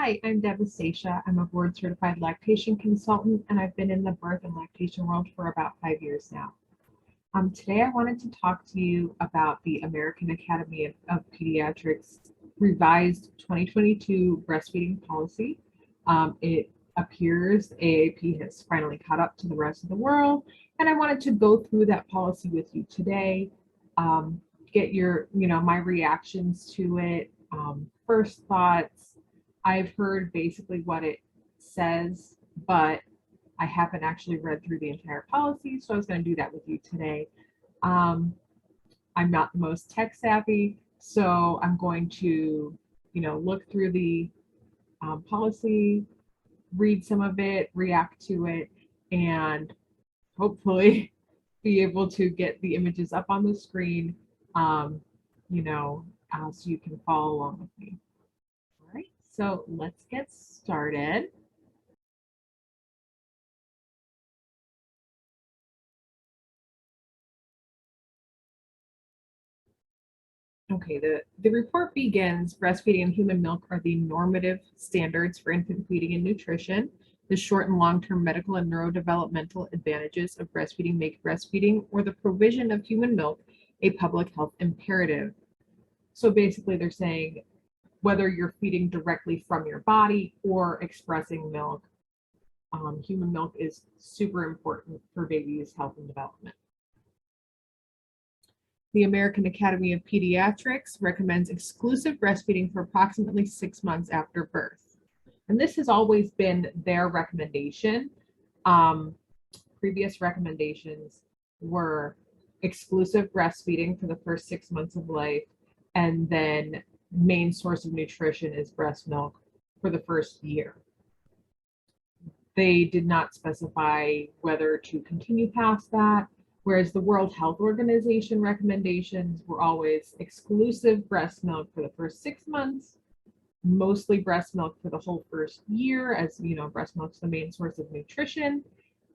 Hi, I'm Devastation. I'm a board certified lactation consultant, and I've been in the birth and lactation world for about 5 years now. Today, I wanted to talk to you about the American Academy of Pediatrics revised 2022 breastfeeding policy. It appears AAP has finally caught up to the rest of the world, and I wanted to go through that policy with you today, get your, my reactions to it, first thoughts. I've heard basically what it says, but I haven't actually read through the entire policy, so I was going to do that with you today. I'm not the most tech savvy, so I'm going to, look through the policy, read some of it, react to it, and hopefully be able to get the images up on the screen, so you can follow along with me. All right, so let's get started. Okay, the report begins, breastfeeding and human milk are the normative standards for infant feeding and nutrition. The short and long-term medical and neurodevelopmental advantages of breastfeeding make breastfeeding or the provision of human milk a public health imperative. So basically they're saying whether you're feeding directly from your body or expressing milk, human milk is super important for babies' health and development. The American Academy of Pediatrics recommends exclusive breastfeeding for approximately 6 months after birth. And this has always been their recommendation. Previous recommendations were exclusive breastfeeding for the first 6 months of life, and then main source of nutrition is breast milk for the first year. They did not specify whether to continue past that, whereas the World Health Organization recommendations were always exclusive breast milk for the first 6 months, mostly breast milk for the whole first year, as breast milk is the main source of nutrition,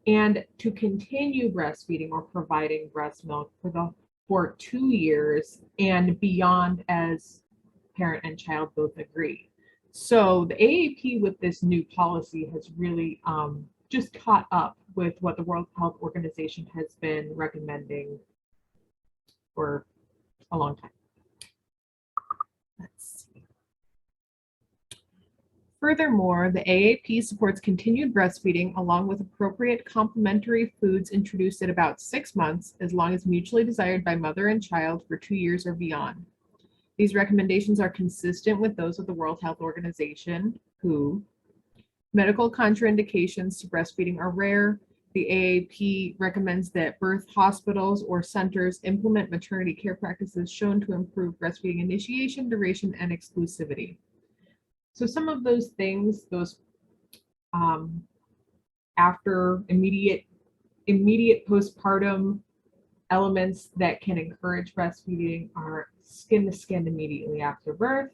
and to continue breastfeeding or providing breast milk for 2 years and beyond, as parent and child both agree. So the AAP with this new policy has really just caught up with what the World Health Organization has been recommending for a long time. Let's see. Furthermore, the AAP supports continued breastfeeding along with appropriate complementary foods introduced at about 6 months, as long as mutually desired by mother and child for 2 years or beyond. These recommendations are consistent with those of the World Health Organization, WHO. Medical contraindications to breastfeeding are rare. The AAP recommends that birth hospitals or centers implement maternity care practices shown to improve breastfeeding initiation, duration, and exclusivity. So some of those things, those after immediate postpartum elements that can encourage breastfeeding are skin to skin immediately after birth,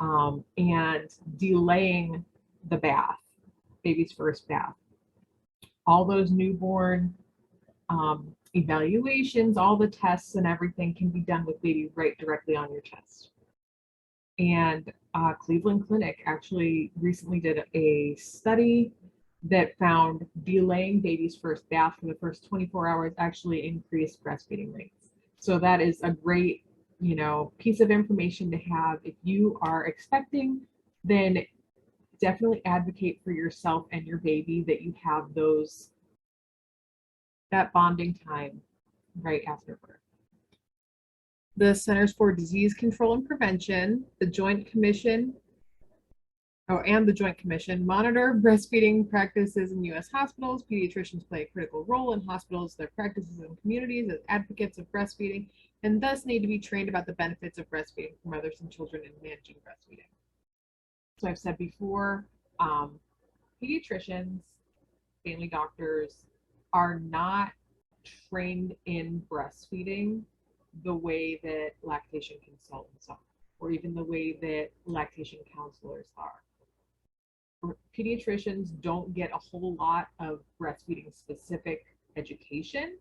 and delaying the bath, baby's first bath. All those newborn evaluations, all the tests and everything can be done with baby right directly on your chest. And Cleveland Clinic actually recently did a study that found delaying baby's first bath for the first 24 hours actually increased breastfeeding rates. So that is a great, piece of information to have. If you are expecting, then definitely advocate for yourself and your baby that you have that bonding time right after birth. The Centers for Disease Control and Prevention, the Joint Commission monitor breastfeeding practices in U.S. hospitals. Pediatricians play a critical role in hospitals, their practices, and communities as advocates of breastfeeding, and thus need to be trained about the benefits of breastfeeding for mothers and children in managing breastfeeding. So I've said before, pediatricians, family doctors are not trained in breastfeeding the way that lactation consultants are, or even the way that lactation counselors are. Pediatricians don't get a whole lot of breastfeeding specific education.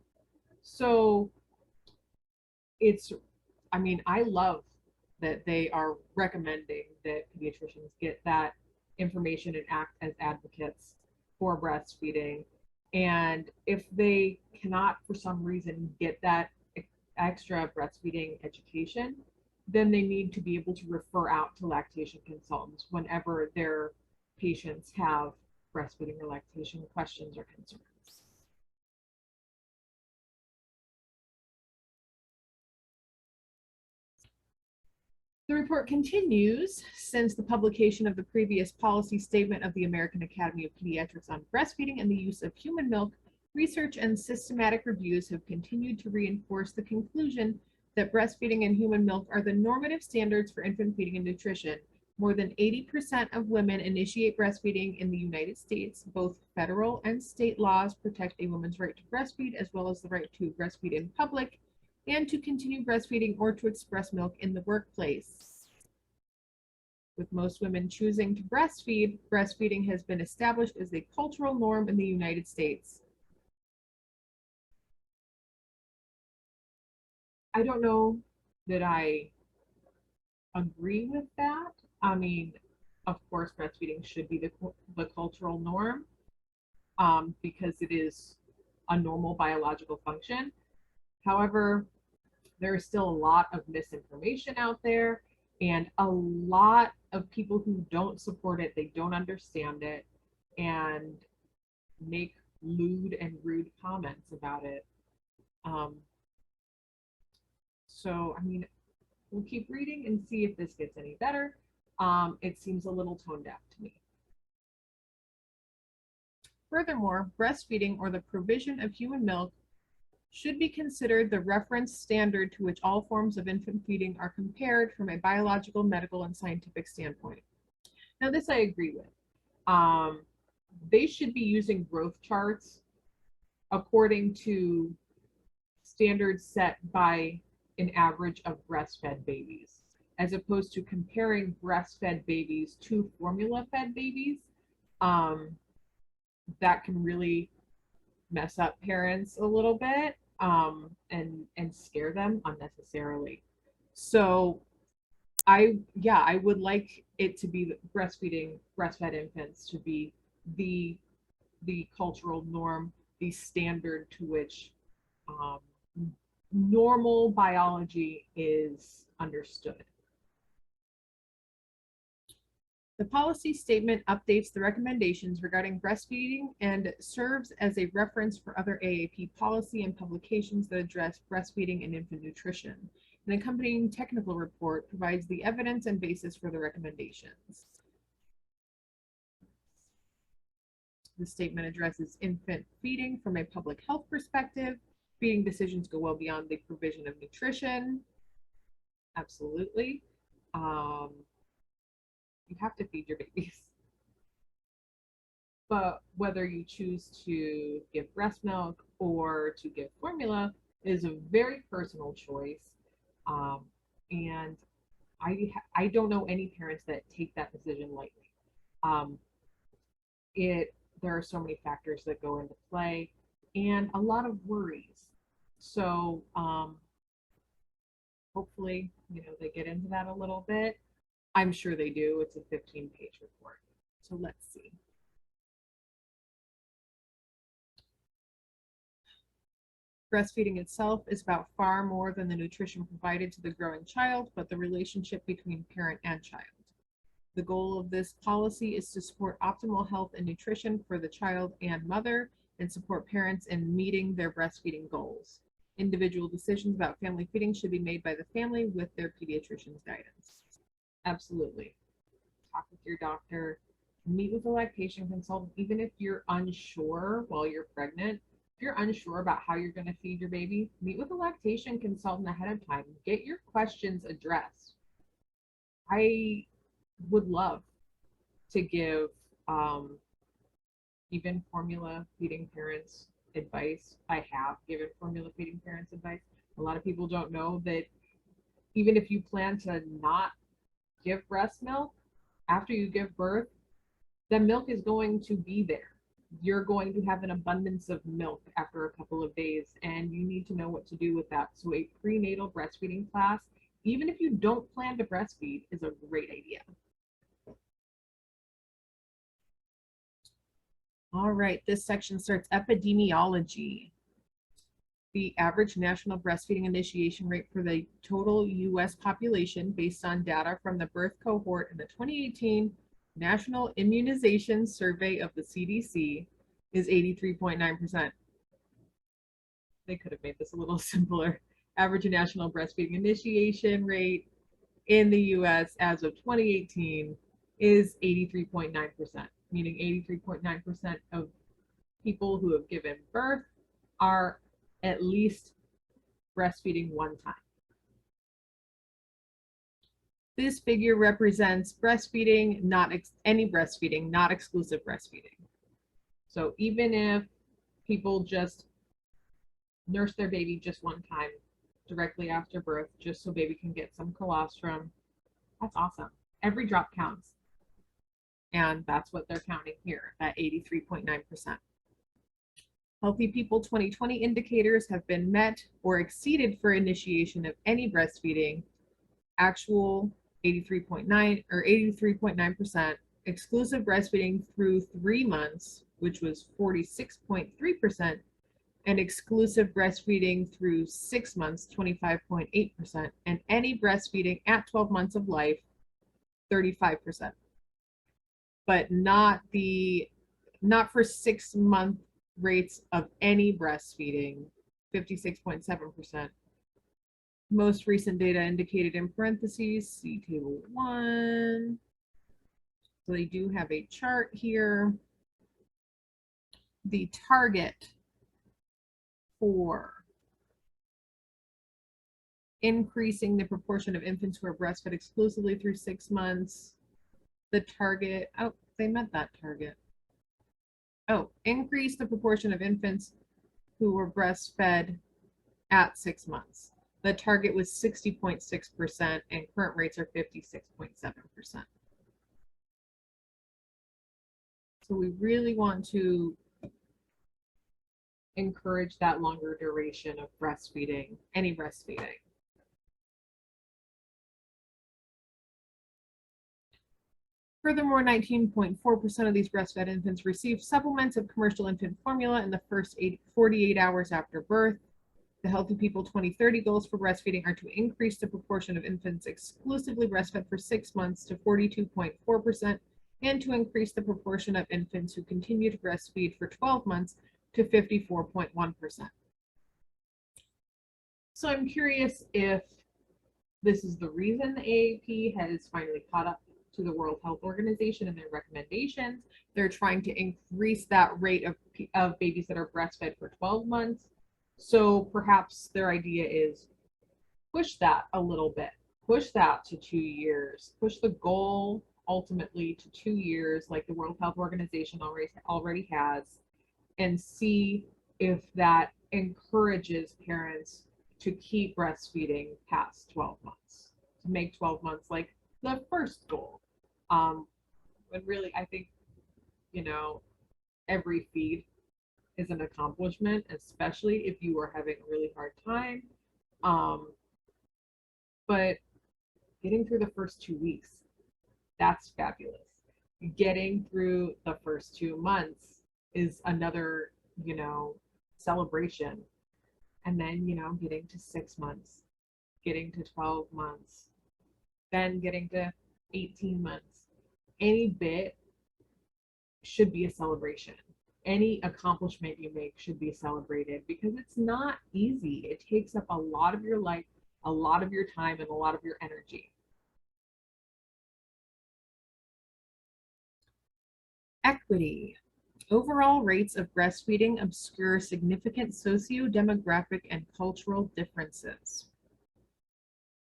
So I love that they are recommending that pediatricians get that information and act as advocates for breastfeeding. And if they cannot, for some reason, get that extra breastfeeding education, then they need to be able to refer out to lactation consultants whenever their patients have breastfeeding or lactation questions or concerns. The report continues. Since the publication of the previous policy statement of the American Academy of Pediatrics on breastfeeding and the use of human milk, research and systematic reviews have continued to reinforce the conclusion that breastfeeding and human milk are the normative standards for infant feeding and nutrition. More than 80% of women initiate breastfeeding in the United States. Both federal and state laws protect a woman's right to breastfeed, as well as the right to breastfeed in public and to continue breastfeeding or to express milk in the workplace. With most women choosing to breastfeed, breastfeeding has been established as a cultural norm in the United States. I don't know that I agree with that. I mean, of course, breastfeeding should be the cultural norm because it is a normal biological function. However, there is still a lot of misinformation out there and a lot of people who don't support it, they don't understand it, and make lewd and rude comments about it. So, I mean, we'll keep reading and see if this gets any better. It seems a little tone deaf to me. Furthermore, breastfeeding or the provision of human milk should be considered the reference standard to which all forms of infant feeding are compared from a biological, medical, and scientific standpoint. Now, this I agree with. They should be using growth charts according to standards set by an average of breastfed babies, as opposed to comparing breastfed babies to formula-fed babies. That can really mess up parents a little bit and scare them unnecessarily. So I would like it to be breastfed infants to be the cultural norm, the standard to which um, normal biology is understood. The policy statement updates the recommendations regarding breastfeeding and serves as a reference for other AAP policy and publications that address breastfeeding and infant nutrition. An accompanying technical report provides the evidence and basis for the recommendations. The statement addresses infant feeding from a public health perspective. Feeding decisions go well beyond the provision of nutrition. Absolutely. You have to feed your babies. But whether you choose to give breast milk or to give formula is a very personal choice. And I don't know any parents that take that decision lightly. There are so many factors that go into play and a lot of worries. So hopefully, they get into that a little bit. I'm sure they do. It's a 15-page report. So let's see. Breastfeeding itself is about far more than the nutrition provided to the growing child, but the relationship between parent and child. The goal of this policy is to support optimal health and nutrition for the child and mother and support parents in meeting their breastfeeding goals. Individual decisions about family feeding should be made by the family with their pediatrician's guidance. Absolutely. Talk with your doctor, meet with a lactation consultant, even if you're unsure while you're pregnant. If you're unsure about how you're going to feed your baby, meet with a lactation consultant ahead of time. Get your questions addressed. I would love to give even formula feeding parents advice. I have given formula feeding parents advice. A lot of people don't know that even if you plan to not give breast milk after you give birth, the milk is going to be there. You're going to have an abundance of milk after a couple of days, and you need to know what to do with that. So a prenatal breastfeeding class, even if you don't plan to breastfeed, is a great idea. All right, this section starts epidemiology. The average national breastfeeding initiation rate for the total U.S. population based on data from the birth cohort in the 2018 National Immunization Survey of the CDC is 83.9%. They could have made this a little simpler. Average national breastfeeding initiation rate in the U.S. as of 2018 is 83.9%, meaning 83.9% of people who have given birth are at least breastfeeding one time. This figure represents breastfeeding, not any breastfeeding, not exclusive breastfeeding. So even if people just nurse their baby just one time directly after birth, just so baby can get some colostrum, that's awesome. Every drop counts. And that's what they're counting here, at 83.9%. Healthy People 2020 indicators have been met or exceeded for initiation of any breastfeeding. Actual 83.9 or 83.9%. Exclusive breastfeeding through 3 months, which was 46.3%, and exclusive breastfeeding through 6 months, 25.8%, and any breastfeeding at 12 months of life, 35%. But not for 6 month rates of any breastfeeding, 56.7%. Most recent data indicated in parentheses, see table 1. So they do have a chart here. The target for increasing the proportion of infants who are breastfed exclusively through 6 months, the target, oh, they met that target. Oh, increase the proportion of infants who were breastfed at 6 months. The target was 60.6% and current rates are 56.7%. So we really want to encourage that longer duration of breastfeeding, any breastfeeding. Furthermore, 19.4% of these breastfed infants receive supplements of commercial infant formula in the first 48 hours after birth. The Healthy People 2030 goals for breastfeeding are to increase the proportion of infants exclusively breastfed for 6 months to 42.4%, and to increase the proportion of infants who continue to breastfeed for 12 months to 54.1%. So I'm curious if this is the reason the AAP has finally caught up to the World Health Organization and their recommendations. They're trying to increase that rate of babies that are breastfed for 12 months. So perhaps their idea is push that a little bit, push that to 2 years, push the goal ultimately to 2 years, like the World Health Organization already has, and see if that encourages parents to keep breastfeeding past 12 months, to make 12 months like the first goal. But really, I think, every feed is an accomplishment, especially if you are having a really hard time. But getting through the first 2 weeks, that's fabulous. Getting through the first 2 months is another, celebration. And then, getting to 6 months, getting to 12 months, then getting to 18 months. Any bit should be a celebration. Any accomplishment you make should be celebrated because it's not easy. It takes up a lot of your life, a lot of your time, and a lot of your energy. Equity. Overall rates of breastfeeding obscure significant socio-demographic and cultural differences.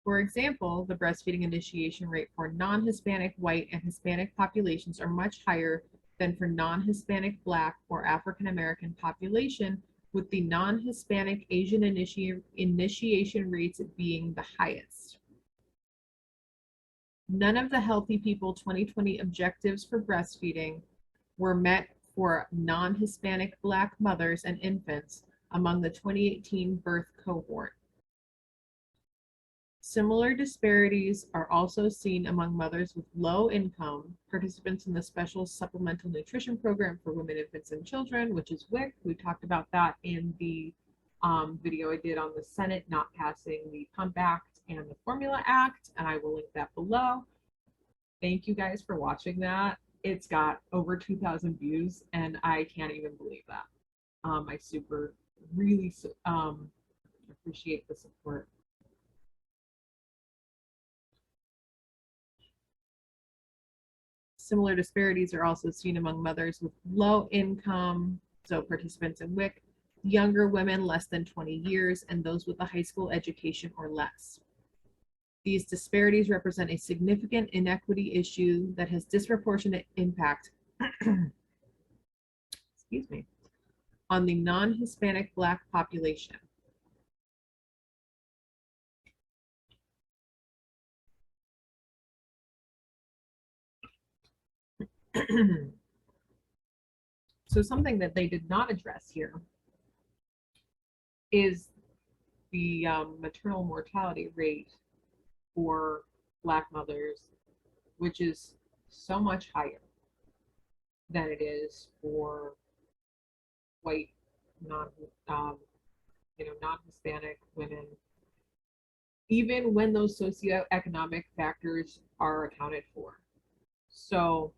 For example, the breastfeeding initiation rate for non-Hispanic white and Hispanic populations are much higher than for non-Hispanic Black or African American population, with the non-Hispanic Asian initiation rates being the highest. None of the Healthy People 2020 objectives for breastfeeding were met for non-Hispanic Black mothers and infants among the 2018 birth cohort. Similar disparities are also seen among mothers with low income, participants in the Special Supplemental Nutrition Program for Women, Infants, and Children, which is WIC. We talked about that in the video I did on the Senate not passing the Pump Act and the Formula Act, and I will link that below. Thank you guys for watching that. It's got over 2,000 views, and I can't even believe that. I really appreciate the support. Similar disparities are also seen among mothers with low income, so participants in WIC, younger women less than 20 years, and those with a high school education or less. These disparities represent a significant inequity issue that has disproportionate impact excuse me, on the non-Hispanic Black population. So something that they did not address here is the maternal mortality rate for Black mothers, which is so much higher than it is for white, non-Hispanic women, even when those socioeconomic factors are accounted for. So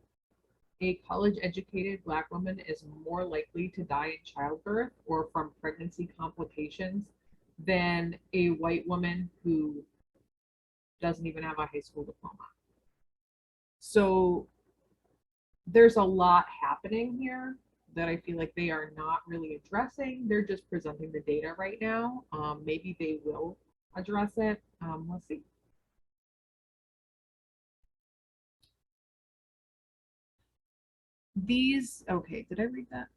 a college-educated Black woman is more likely to die in childbirth or from pregnancy complications than a white woman who doesn't even have a high school diploma. So there's a lot happening here that I feel like they are not really addressing. They're just presenting the data right now. Maybe they will address it. Let's see. Okay, did I read that?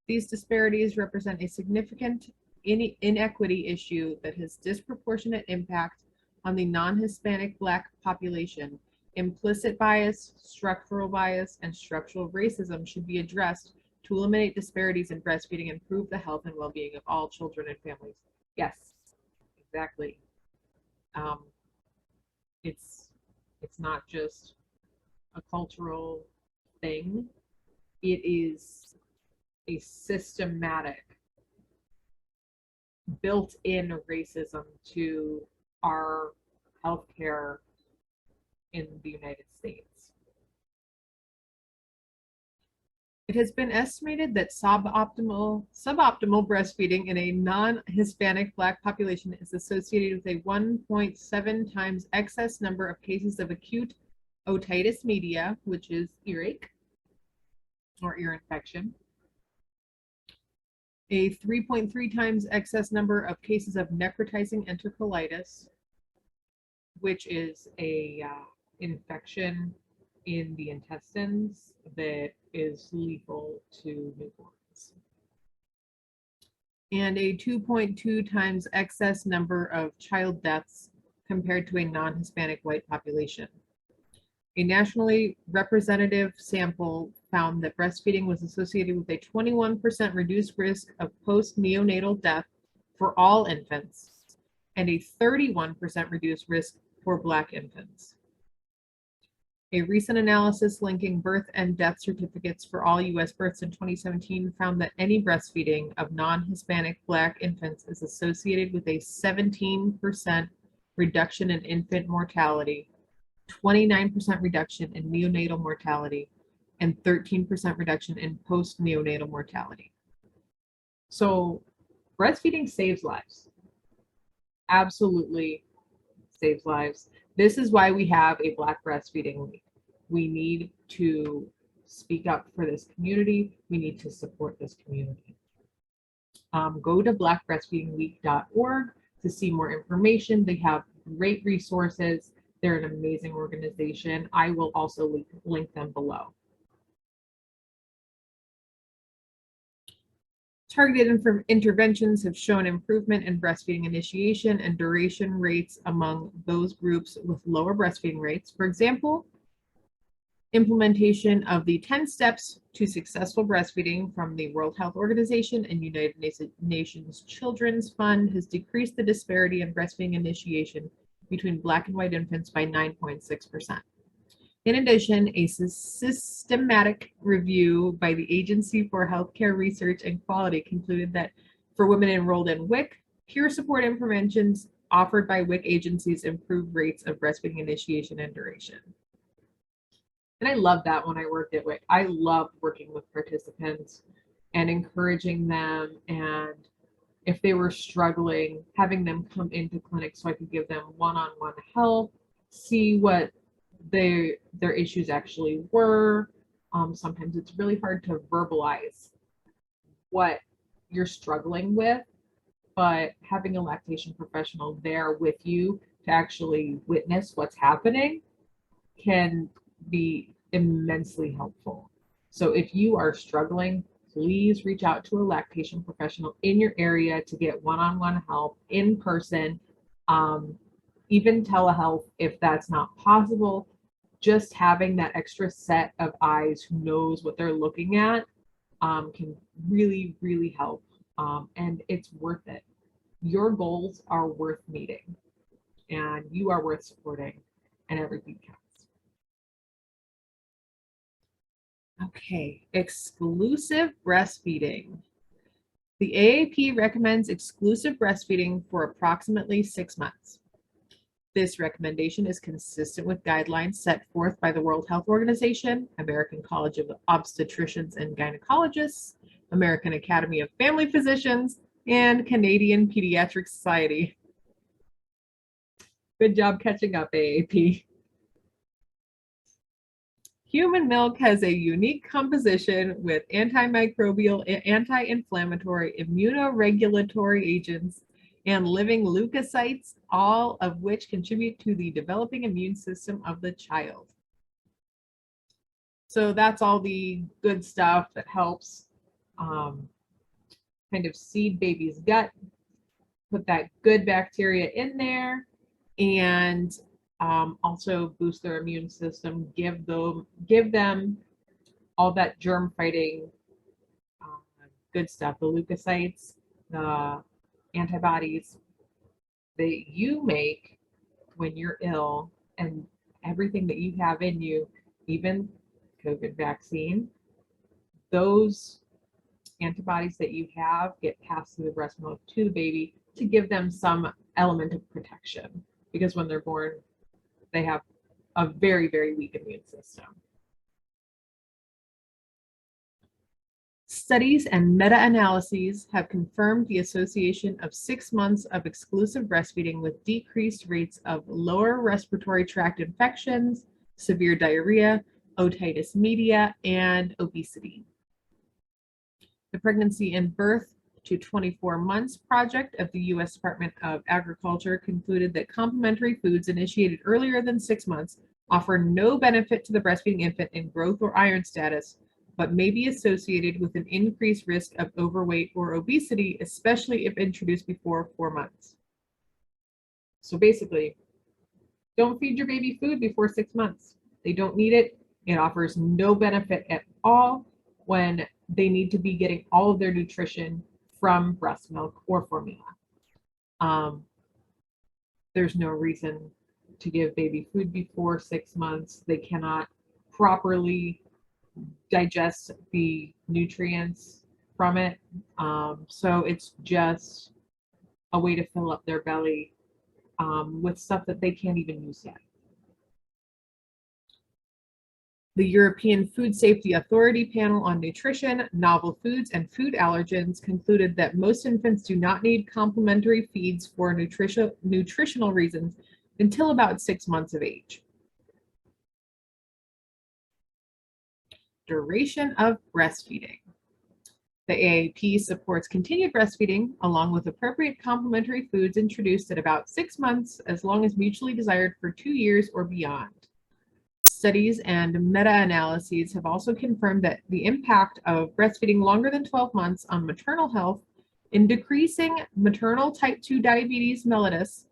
These disparities represent a significant inequity issue that has disproportionate impact on the non-Hispanic Black population. Implicit bias, structural bias, and structural racism should be addressed to eliminate disparities in breastfeeding and improve the health and well-being of all children and families. Yes, exactly. It's not just a cultural thing. It is a systematic, built-in racism to our healthcare in the United States. It has been estimated that suboptimal breastfeeding in a non-Hispanic Black population is associated with a 1.7 times excess number of cases of acute otitis media, which is earache or ear infection, a 3.3 times excess number of cases of necrotizing enterocolitis, which is a infection in the intestines that is lethal to newborns, and a 2.2 times excess number of child deaths compared to a non-Hispanic white population. A nationally representative sample found that breastfeeding was associated with a 21% reduced risk of post-neonatal death for all infants and a 31% reduced risk for Black infants. A recent analysis linking birth and death certificates for all U.S. births in 2017 found that any breastfeeding of non-Hispanic Black infants is associated with a 17% reduction in infant mortality, 29% reduction in neonatal mortality, and 13% reduction in post-neonatal mortality. So breastfeeding saves lives. Absolutely saves lives. This is why we have a Black Breastfeeding Week. We need to speak up for this community. We need to support this community. Go to blackbreastfeedingweek.org to see more information. They have great resources. They're an amazing organization. I will also link them below. Targeted interventions have shown improvement in breastfeeding initiation and duration rates among those groups with lower breastfeeding rates. For example, implementation of the 10 steps to successful breastfeeding from the World Health Organization and United Nations Children's Fund has decreased the disparity in breastfeeding initiation between Black and white infants by 9.6%. In addition, a systematic review by the Agency for Healthcare Research and Quality concluded that for women enrolled in WIC, peer support interventions offered by WIC agencies improved rates of breastfeeding initiation and duration. And I love that when I worked at WIC. I loved working with participants and encouraging them, and if they were struggling, having them come into clinic so I could give them one-on-one help, see what their issues actually were. Sometimes it's really hard to verbalize what you're struggling with, but having a lactation professional there with you to actually witness what's happening can be immensely helpful. So if you are struggling, please reach out to a lactation professional in your area to get one-on-one help in person, even telehealth if that's not possible. Just having that extra set of eyes who knows what they're looking at can really, really help. And it's worth it. Your goals are worth meeting, and you are worth supporting, and everything counts. Okay, exclusive breastfeeding. The AAP recommends exclusive breastfeeding for approximately 6 months. This recommendation is consistent with guidelines set forth by the World Health Organization, American College of Obstetricians and Gynecologists, American Academy of Family Physicians, and Canadian Pediatric Society. Good job catching up, AAP. Human milk has a unique composition with antimicrobial, anti-inflammatory, immunoregulatory agents, and living leukocytes, all of which contribute to the developing immune system of the child. So that's all the good stuff that helps kind of seed baby's gut, put that good bacteria in there, and also boost their immune system, give them all that germ fighting good stuff, the leukocytes, the antibodies that you make when you're ill, and everything that you have in you, even COVID vaccine, those antibodies that you have get passed through the breast milk to the baby to give them some element of protection, because when they're born, they have a very, very weak immune system. Studies and meta-analyses have confirmed the association of 6 months of exclusive breastfeeding with decreased rates of lower respiratory tract infections, severe diarrhea, otitis media, and obesity. The Pregnancy and Birth to 24 Months project of the U.S. Department of Agriculture concluded that complementary foods initiated earlier than 6 months offer no benefit to the breastfeeding infant in growth or iron status, but may be associated with an increased risk of overweight or obesity, especially if introduced before 4 months. So basically, don't feed your baby food before 6 months. They don't need it. It offers no benefit at all when they need to be getting all of their nutrition from breast milk or formula. There's no reason to give baby food before 6 months. They cannot properly digest the nutrients from it. So it's just a way to fill up their belly with stuff that they can't even use yet. The European Food Safety Authority panel on nutrition, novel foods, and food allergens concluded that most infants do not need complementary feeds for nutritional reasons until about 6 months of age. Duration of breastfeeding. The AAP supports continued breastfeeding along with appropriate complementary foods introduced at about 6 months, as long as mutually desired, for 2 years or beyond. Studies and meta-analyses have also confirmed that the impact of breastfeeding longer than 12 months on maternal health in decreasing maternal type 2 diabetes mellitus,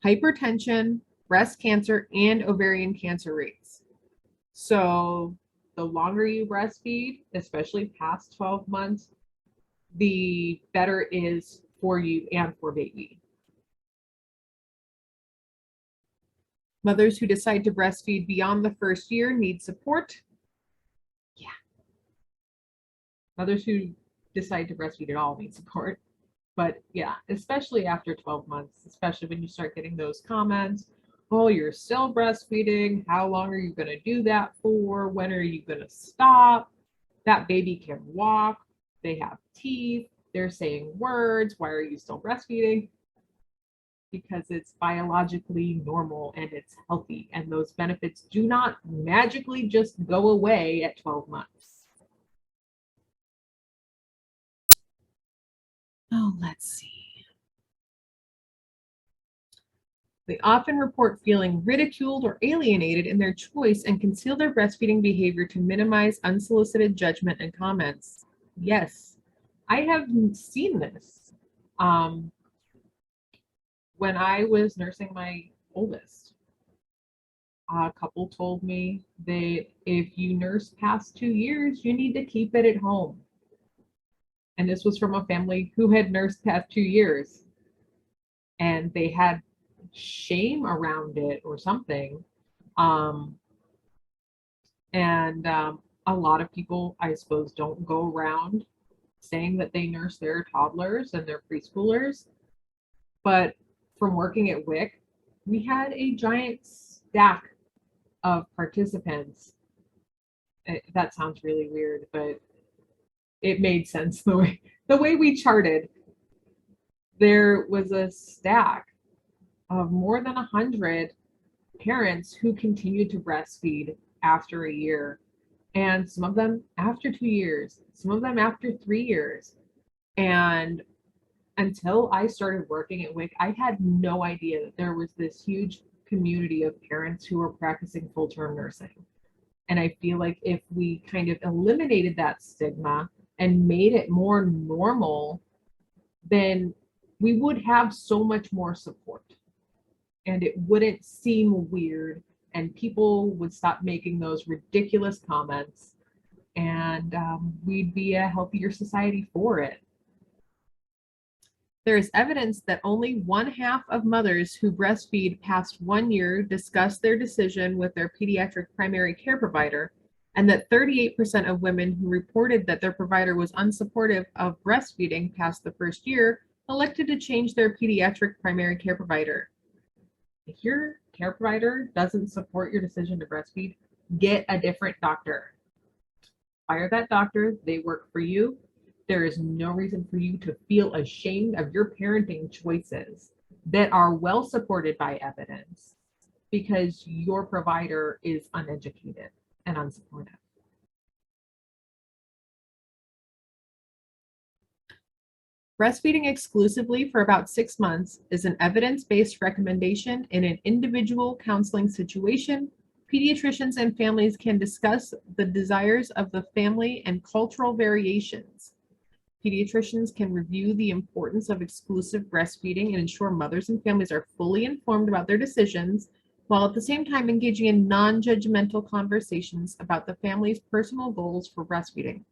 hypertension, breast cancer, and ovarian cancer rates. So the longer you breastfeed, especially past 12 months, the better it is for you and for baby. Mothers who decide to breastfeed beyond the first year need support. Yeah. Mothers who decide to breastfeed at all need support. But yeah, especially after 12 months, especially when you start getting those comments, oh, you're still breastfeeding. How long are you going to do that for? When are you going to stop? That baby can walk. They have teeth. They're saying words. Why are you still breastfeeding? Because it's biologically normal and it's healthy. And those benefits do not magically just go away at 12 months. Oh, let's see. They often report feeling ridiculed or alienated in their choice and conceal their breastfeeding behavior to minimize unsolicited judgment and comments. Yes, I have seen this. When I was nursing my oldest, a couple told me that if you nurse past 2 years, you need to keep it at home. And this was from a family who had nursed past 2 years, and they had shame around it or something. Um, and a lot of people, I suppose, don't go around saying that they nurse their toddlers and their preschoolers. But from working at WIC, we had a giant stack of participants. That sounds really weird, but it made sense the way we charted. There was a stack of more than 100 parents who continued to breastfeed after a year, and some of them after 2 years, some of them after 3 years. And until I started working at WIC, I had no idea that there was this huge community of parents who were practicing full-term nursing. And I feel like if we kind of eliminated that stigma and made it more normal, then we would have so much more support and it wouldn't seem weird and people would stop making those ridiculous comments, and we'd be a healthier society for it. There is evidence that only 1/2 of mothers who breastfeed past 1 year discuss their decision with their pediatric primary care provider, and that 38% of women who reported that their provider was unsupportive of breastfeeding past the first year elected to change their pediatric primary care provider. If your care provider doesn't support your decision to breastfeed, get a different doctor. Fire that doctor. They work for you. There is no reason for you to feel ashamed of your parenting choices that are well supported by evidence because your provider is uneducated and unsupportive. Breastfeeding exclusively for about 6 months is an evidence-based recommendation in an individual counseling situation. Pediatricians and families can discuss the desires of the family and cultural variations. Pediatricians can review the importance of exclusive breastfeeding and ensure mothers and families are fully informed about their decisions, while at the same time engaging in non-judgmental conversations about the family's personal goals for breastfeeding.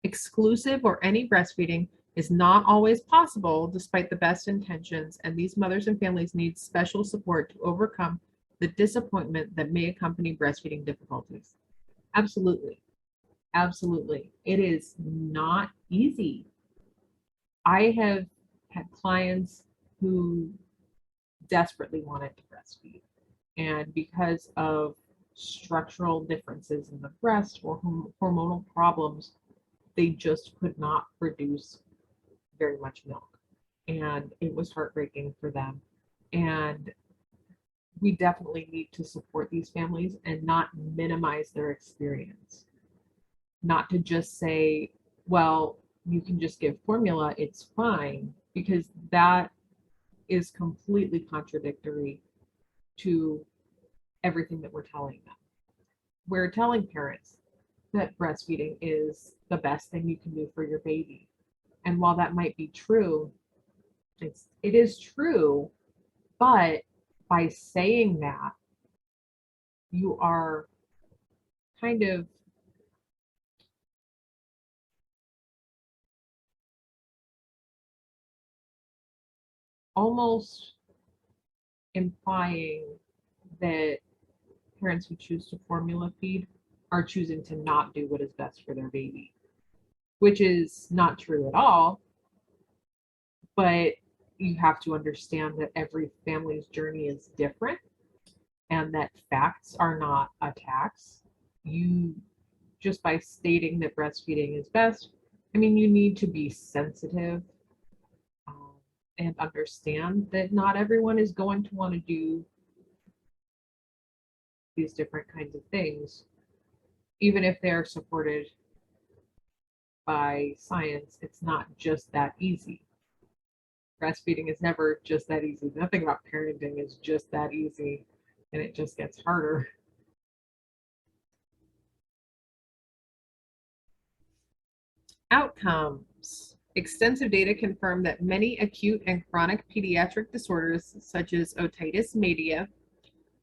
Exclusive or any breastfeeding is not always possible despite the best intentions, and these mothers and families need special support to overcome the disappointment that may accompany breastfeeding difficulties. Absolutely. Absolutely. It is not easy. I have had clients who desperately wanted to breastfeed, and because of structural differences in the breast or hormonal problems, they just could not produce very much milk. And it was heartbreaking for them. And we definitely need to support these families and not minimize their experience. Not to just say, well, you can just give formula, it's fine, because that is completely contradictory to everything that we're telling them. We're telling parents that breastfeeding is the best thing you can do for your baby. And while that might be true, it is true, but by saying that, you are kind of almost implying that parents who choose to formula feed are choosing to not do what is best for their baby, which is not true at all. But you have to understand that every family's journey is different and that facts are not attacks. You just by stating that breastfeeding is best, I mean, you need to be sensitive um, and understand that not everyone is going to want to do these different kinds of things, even if they're supported by science. It's not just that easy. Breastfeeding is never just that easy. Nothing about parenting is just that easy, and it just gets harder. Outcomes. Extensive data confirm that many acute and chronic pediatric disorders, such as otitis media,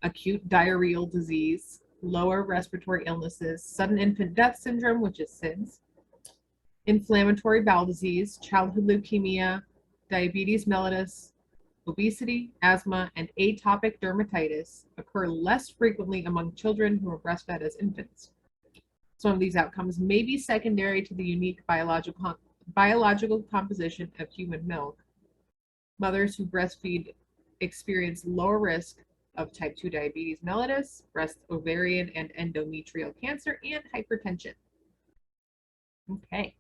acute diarrheal disease, lower respiratory illnesses, sudden infant death syndrome, which is SIDS, inflammatory bowel disease, childhood leukemia, diabetes mellitus, obesity, asthma, and atopic dermatitis occur less frequently among children who are breastfed as infants. Some of these outcomes may be secondary to the unique biological composition of human milk. Mothers who breastfeed experience lower risk of type 2 diabetes mellitus, breast, ovarian, and endometrial cancer, and hypertension. Okay.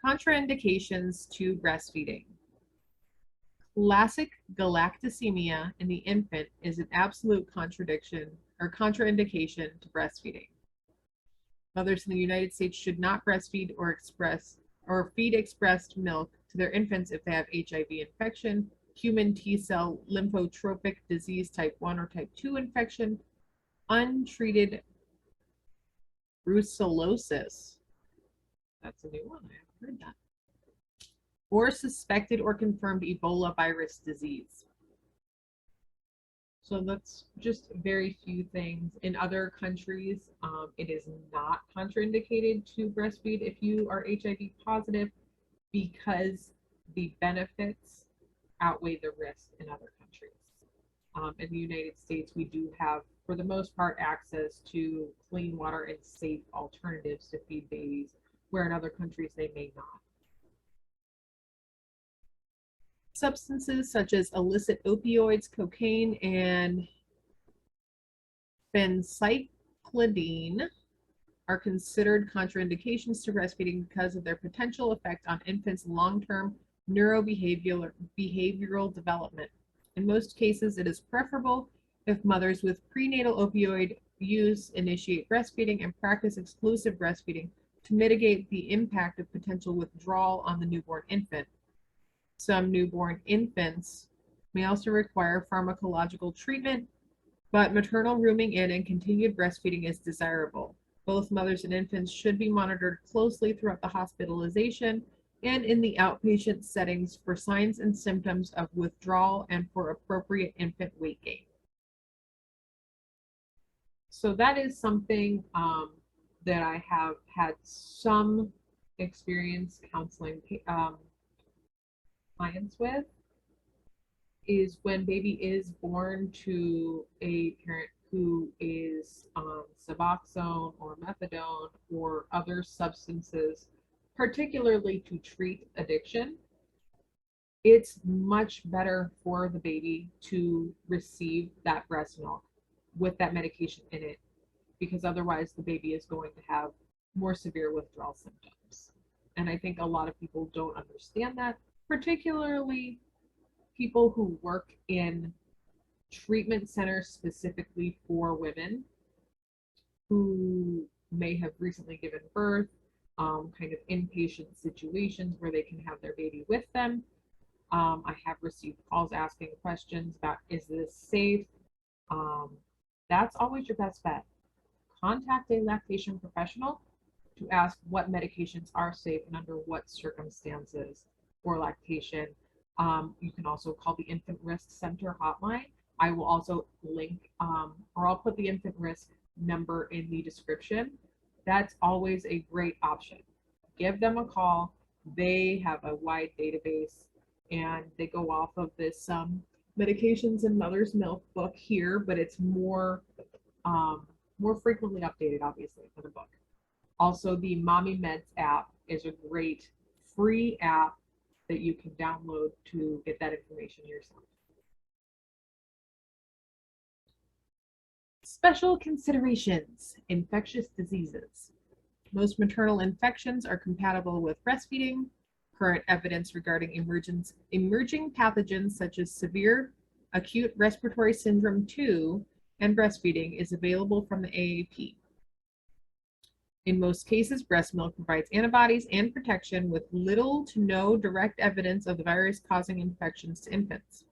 Contraindications to breastfeeding. Classic galactosemia in the infant is an absolute contradiction or contraindication to breastfeeding. Mothers in the United States should not breastfeed or feed expressed milk to their infants if they have HIV infection, human T-cell lymphotropic disease type 1 or type 2 infection, untreated brucellosis. That's a new one. I haven't heard that. Or suspected or confirmed Ebola virus disease. So that's just very few things. In other countries, it is not contraindicated to breastfeed if you are HIV positive because the benefits outweigh the risks in other countries. In the United States, we do have, for the most part, access to clean water and safe alternatives to feed babies, where in other countries they may not. Substances such as illicit opioids, cocaine, and phencyclidine are considered contraindications to breastfeeding because of their potential effect on infants' long-term neurobehavioral development. In most cases, it is preferable if mothers with prenatal opioid use initiate breastfeeding and practice exclusive breastfeeding to mitigate the impact of potential withdrawal on the newborn infant. Some newborn infants may also require pharmacological treatment, but maternal rooming in and continued breastfeeding is desirable. Both mothers and infants should be monitored closely throughout the hospitalization and in the outpatient settings for signs and symptoms of withdrawal and for appropriate infant weight gain. So that is something that I have had some experience counseling clients with, is when baby is born to a parent who is on Suboxone or methadone or other substances, particularly to treat addiction. It's much better for the baby to receive that breast milk with that medication in it, because otherwise the baby is going to have more severe withdrawal symptoms. And I think a lot of people don't understand that, particularly people who work in treatment centers specifically for women who may have recently given birth, kind of inpatient situations where they can have their baby with them. I have received calls asking questions about, is this safe? That's always your best bet. Contact a lactation professional to ask what medications are safe and under what circumstances for lactation. You can also call the Infant Risk Center hotline. I will also link, or I'll put the infant risk number in the description. That's always a great option. Give them a call. They have a wide database and they go off of this Medications in Mother's Milk book here, but it's more frequently updated, obviously, for the book. Also, the Mommy Meds app is a great free app that you can download to get that information yourself. Special considerations: infectious diseases. Most maternal infections are compatible with breastfeeding. Current evidence regarding emerging pathogens such as severe acute respiratory syndrome 2 and breastfeeding is available from the AAP. In most cases, breast milk provides antibodies and protection with little to no direct evidence of the virus causing infections to infants.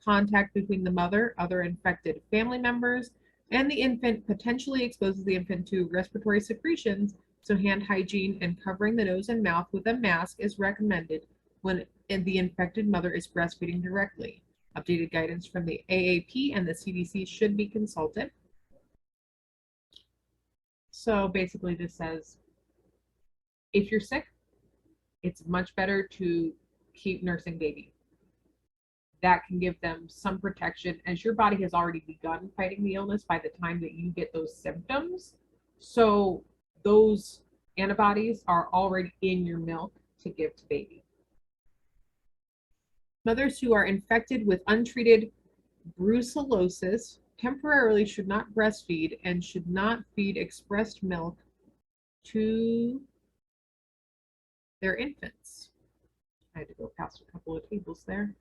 Contact between the mother, other infected family members, and the infant potentially exposes the infant to respiratory secretions, so hand hygiene and covering the nose and mouth with a mask is recommended when the infected mother is breastfeeding directly. Updated guidance from the AAP and the CDC should be consulted. So basically this says, if you're sick, it's much better to keep nursing baby. That can give them some protection, as your body has already begun fighting the illness by the time that you get those symptoms. So those antibodies are already in your milk to give to baby. Mothers who are infected with untreated brucellosis temporarily should not breastfeed and should not feed expressed milk to their infants. I had to go past a couple of tables there.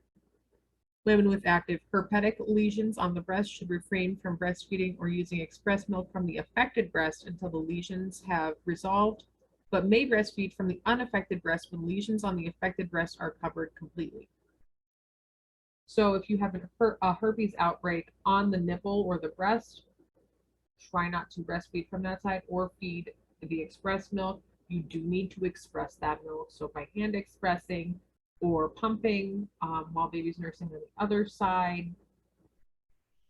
Women with active herpetic lesions on the breast should refrain from breastfeeding or using express milk from the affected breast until the lesions have resolved, but may breastfeed from the unaffected breast when lesions on the affected breast are covered completely. So if you have a herpes outbreak on the nipple or the breast, try not to breastfeed from that side or feed the express milk. You do need to express that milk. So by hand expressing or pumping while baby's nursing on the other side,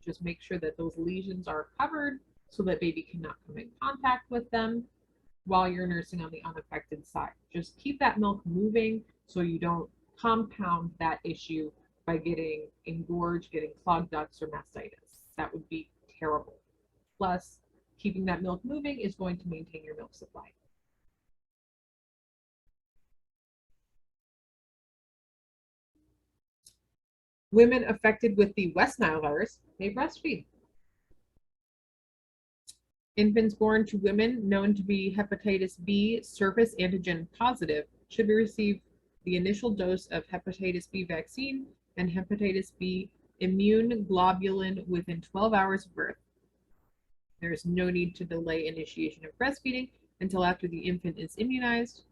just make sure that those lesions are covered so that baby cannot come in contact with them while you're nursing on the unaffected side. Just keep that milk moving so you don't compound that issue by getting engorged, getting clogged ducts or mastitis. That would be terrible. Plus, keeping that milk moving is going to maintain your milk supply. Women affected with the West Nile virus may breastfeed. Infants born to women known to be hepatitis B surface antigen positive should receive the initial dose of hepatitis B vaccine and hepatitis B immune globulin within 12 hours of birth. There is no need to delay initiation of breastfeeding until after the infant is immunized.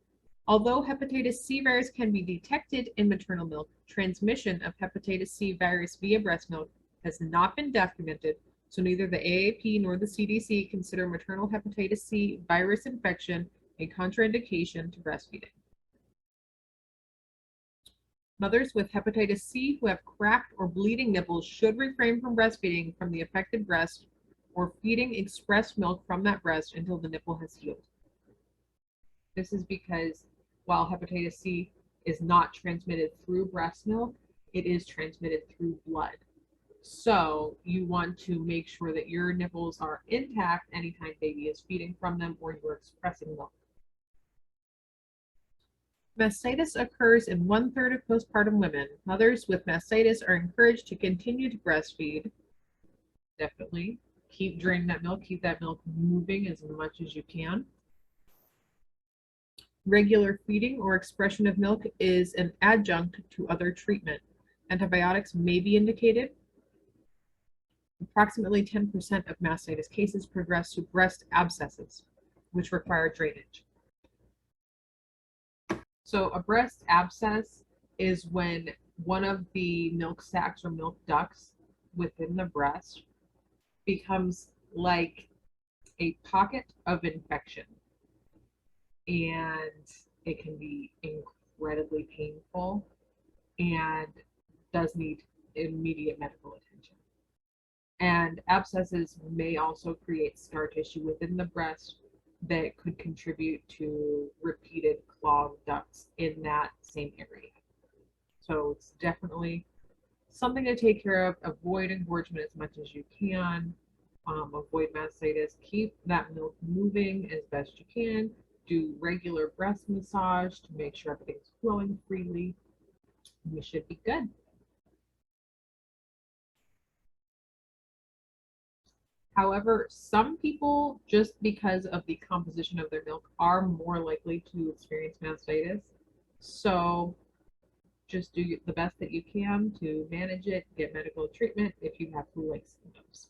Although hepatitis C virus can be detected in maternal milk, transmission of hepatitis C virus via breast milk has not been documented, so neither the AAP nor the CDC consider maternal hepatitis C virus infection a contraindication to breastfeeding. Mothers with hepatitis C who have cracked or bleeding nipples should refrain from breastfeeding from the affected breast or feeding expressed milk from that breast until the nipple has healed. This is because while hepatitis C is not transmitted through breast milk, it is transmitted through blood. So you want to make sure that your nipples are intact anytime baby is feeding from them or you're expressing milk. Mastitis occurs in 1/3 of postpartum women. Mothers with mastitis are encouraged to continue to breastfeed. Definitely. Keep draining that milk, keep that milk moving as much as you can. Regular feeding or expression of milk is an adjunct to other treatment. Antibiotics may be indicated. Approximately 10% of mastitis cases progress to breast abscesses, which require drainage. So a breast abscess is when one of the milk sacs or milk ducts within the breast becomes like a pocket of infection. And it can be incredibly painful and does need immediate medical attention. And abscesses may also create scar tissue within the breast that could contribute to repeated clogged ducts in that same area. So it's definitely something to take care of. Avoid engorgement as much as you can. Avoid mastitis. Keep that milk moving as best you can. Do regular breast massage to make sure everything's flowing freely. You should be good. However, some people, just because of the composition of their milk, are more likely to experience mastitis. So just do the best that you can to manage it, get medical treatment if you have flu-like symptoms.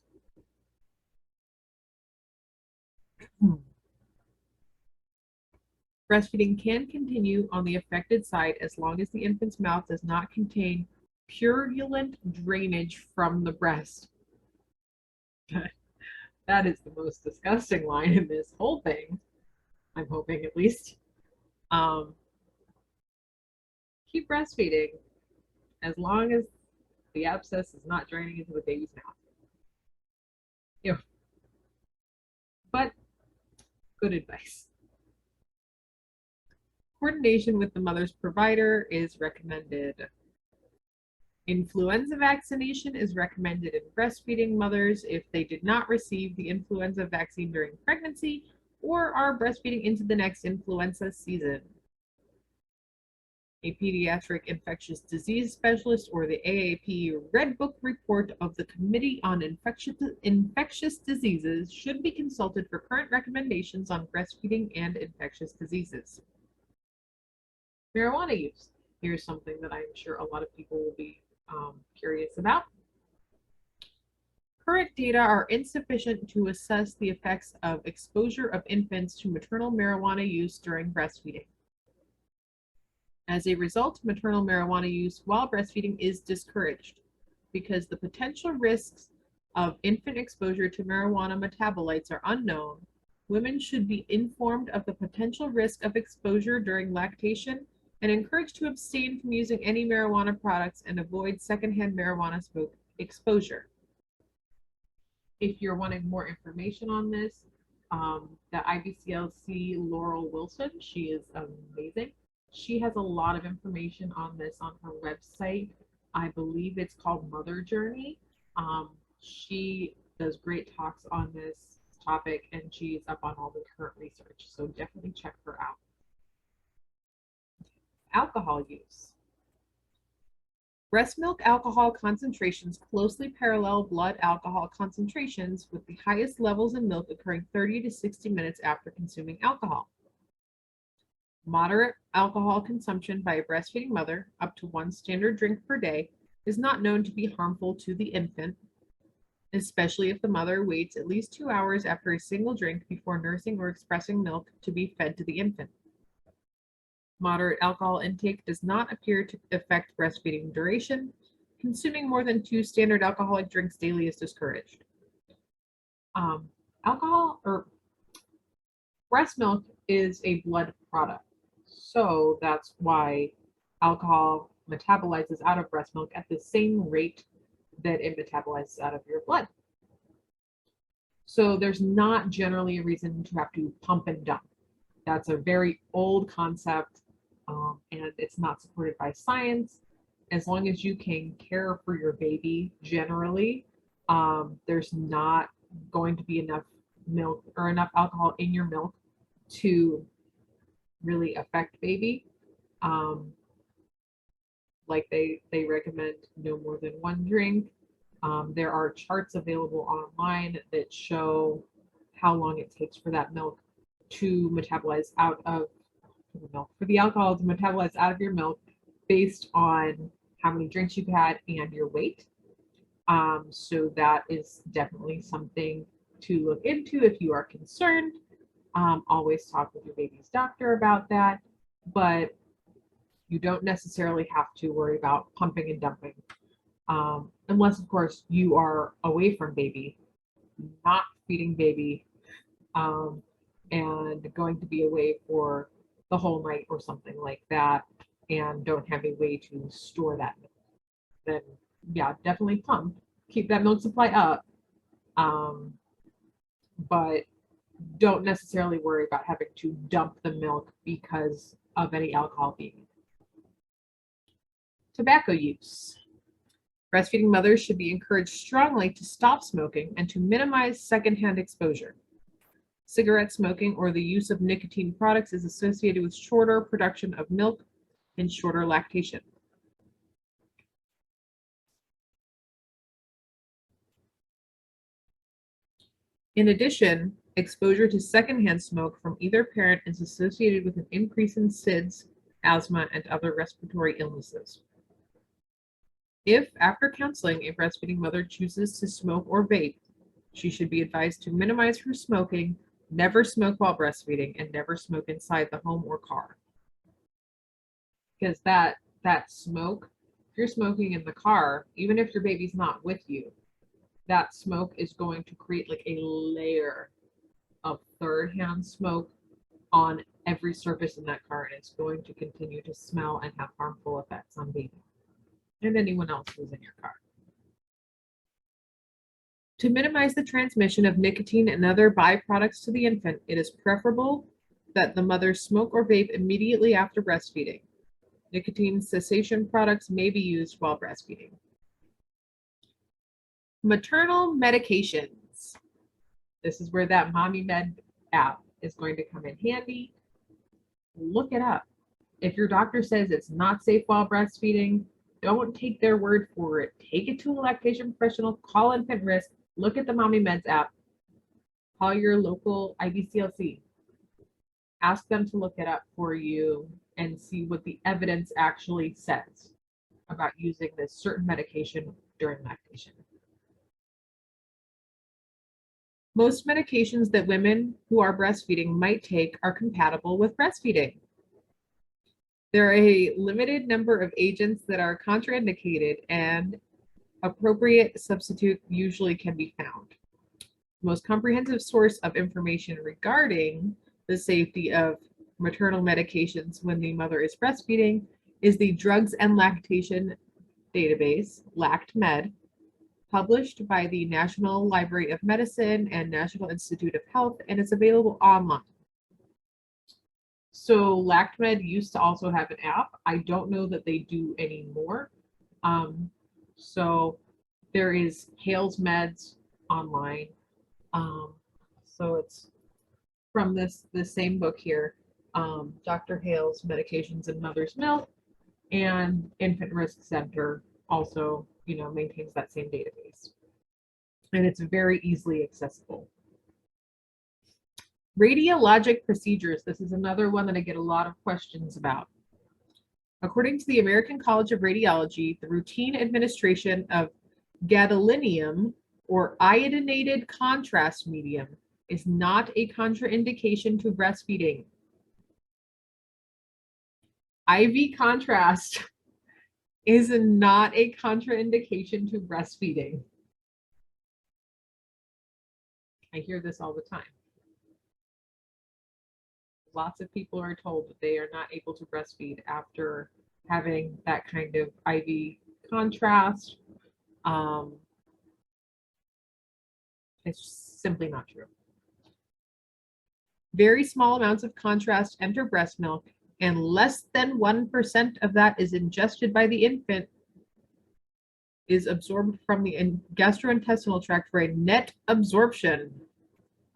Breastfeeding can continue on the affected side as long as the infant's mouth does not contain purulent drainage from the breast. That is the most disgusting line in this whole thing. I'm hoping, at least. Um, keep breastfeeding as long as the abscess is not draining into the baby's mouth. You know, but good advice. Coordination with the mother's provider is recommended. Influenza vaccination is recommended in breastfeeding mothers if they did not receive the influenza vaccine during pregnancy or are breastfeeding into the next influenza season. A pediatric infectious disease specialist or the AAP Red Book report of the Committee on Infectious Diseases should be consulted for current recommendations on breastfeeding and infectious diseases. Marijuana use. Here's something that I'm sure a lot of people will be curious about. Current data are insufficient to assess the effects of exposure of infants to maternal marijuana use during breastfeeding. As a result, maternal marijuana use while breastfeeding is discouraged because the potential risks of infant exposure to marijuana metabolites are unknown. Women should be informed of the potential risk of exposure during lactation and encouraged to abstain from using any marijuana products and avoid secondhand marijuana smoke exposure. If you're wanting more information on this, the IBCLC Laurel Wilson, she is amazing. She has a lot of information on this on her website. I believe it's called Mother Journey. She does great talks on this topic and she's up on all the current research, so definitely check her out. Alcohol use. Breast milk alcohol concentrations closely parallel blood alcohol concentrations, with the highest levels in milk occurring 30 to 60 minutes after consuming alcohol. Moderate alcohol consumption by a breastfeeding mother, up to 1 standard drink per day, is not known to be harmful to the infant, especially if the mother waits at least 2 hours after a single drink before nursing or expressing milk to be fed to the infant. Moderate alcohol intake does not appear to affect breastfeeding duration. Consuming more than 2 standard alcoholic drinks daily is discouraged. Alcohol or breast milk is a blood product, so that's why alcohol metabolizes out of breast milk at the same rate that it metabolizes out of your blood. So there's not generally a reason to have to pump and dump. That's a very old concept. And it's not supported by science. As long as you can care for your baby generally, there's not going to be enough milk or enough alcohol in your milk to really affect baby. Like they recommend no more than 1 drink. There are charts available online that show how long it takes for that milk to metabolize out of for the alcohol to metabolize out of your milk based on how many drinks you've had and your weight. So that is definitely something to look into if you are concerned. Always talk with your baby's doctor about that, but you don't necessarily have to worry about pumping and dumping. Unless, of course, you are away from baby, not feeding baby, and going to be away for the whole night or something like that, and don't have a way to store that milk, then yeah, definitely pump. Keep that milk supply up, but don't necessarily worry about having to dump the milk because of any alcohol being in it. Tobacco use. Breastfeeding mothers should be encouraged strongly to stop smoking and to minimize secondhand exposure. Cigarette smoking or the use of nicotine products is associated with shorter production of milk and shorter lactation. In addition, exposure to secondhand smoke from either parent is associated with an increase in SIDS, asthma, and other respiratory illnesses. If, after counseling, a breastfeeding mother chooses to smoke or vape, she should be advised to minimize her smoking, never smoke while breastfeeding, and never smoke inside the home or car. Because that smoke, if you're smoking in the car, even if your baby's not with you, that smoke is going to create like a layer of third-hand smoke on every surface in that car, and it's going to continue to smell and have harmful effects on baby and anyone else who's in your car. To minimize the transmission of nicotine and other byproducts to the infant, it is preferable that the mother smoke or vape immediately after breastfeeding. Nicotine cessation products may be used while breastfeeding. Maternal medications. This is where that Mommy Med app is going to come in handy. Look it up. If your doctor says it's not safe while breastfeeding, don't take their word for it. Take it to a lactation professional, call Infant Risk, look at the Mommy Meds app, call your local IBCLC. Ask them to look it up for you and see what the evidence actually says about using this certain medication during lactation. Most medications that women who are breastfeeding might take are compatible with breastfeeding. There are a limited number of agents that are contraindicated, and appropriate substitute usually can be found. The most comprehensive source of information regarding the safety of maternal medications when the mother is breastfeeding is the Drugs and Lactation database, LactMed, published by the National Library of Medicine and National Institute of Health, and it's available online. So LactMed used to also have an app. I don't know that they do anymore. So there is Hale's Meds online. So it's from the same book here, Dr. Hale's Medications in Mother's Milk, and Infant Risk Center also, maintains that same database. And it's very easily accessible. Radiologic procedures. This is another one that I get a lot of questions about. According to the American College of Radiology, the routine administration of gadolinium or iodinated contrast medium is not a contraindication to breastfeeding. IV contrast is not a contraindication to breastfeeding. I hear this all the time. Lots of people are told that they are not able to breastfeed after having that kind of IV contrast. It's simply not true. Very small amounts of contrast enter breast milk, and less than 1% of that is ingested by the infant, is absorbed from the gastrointestinal tract for a net absorption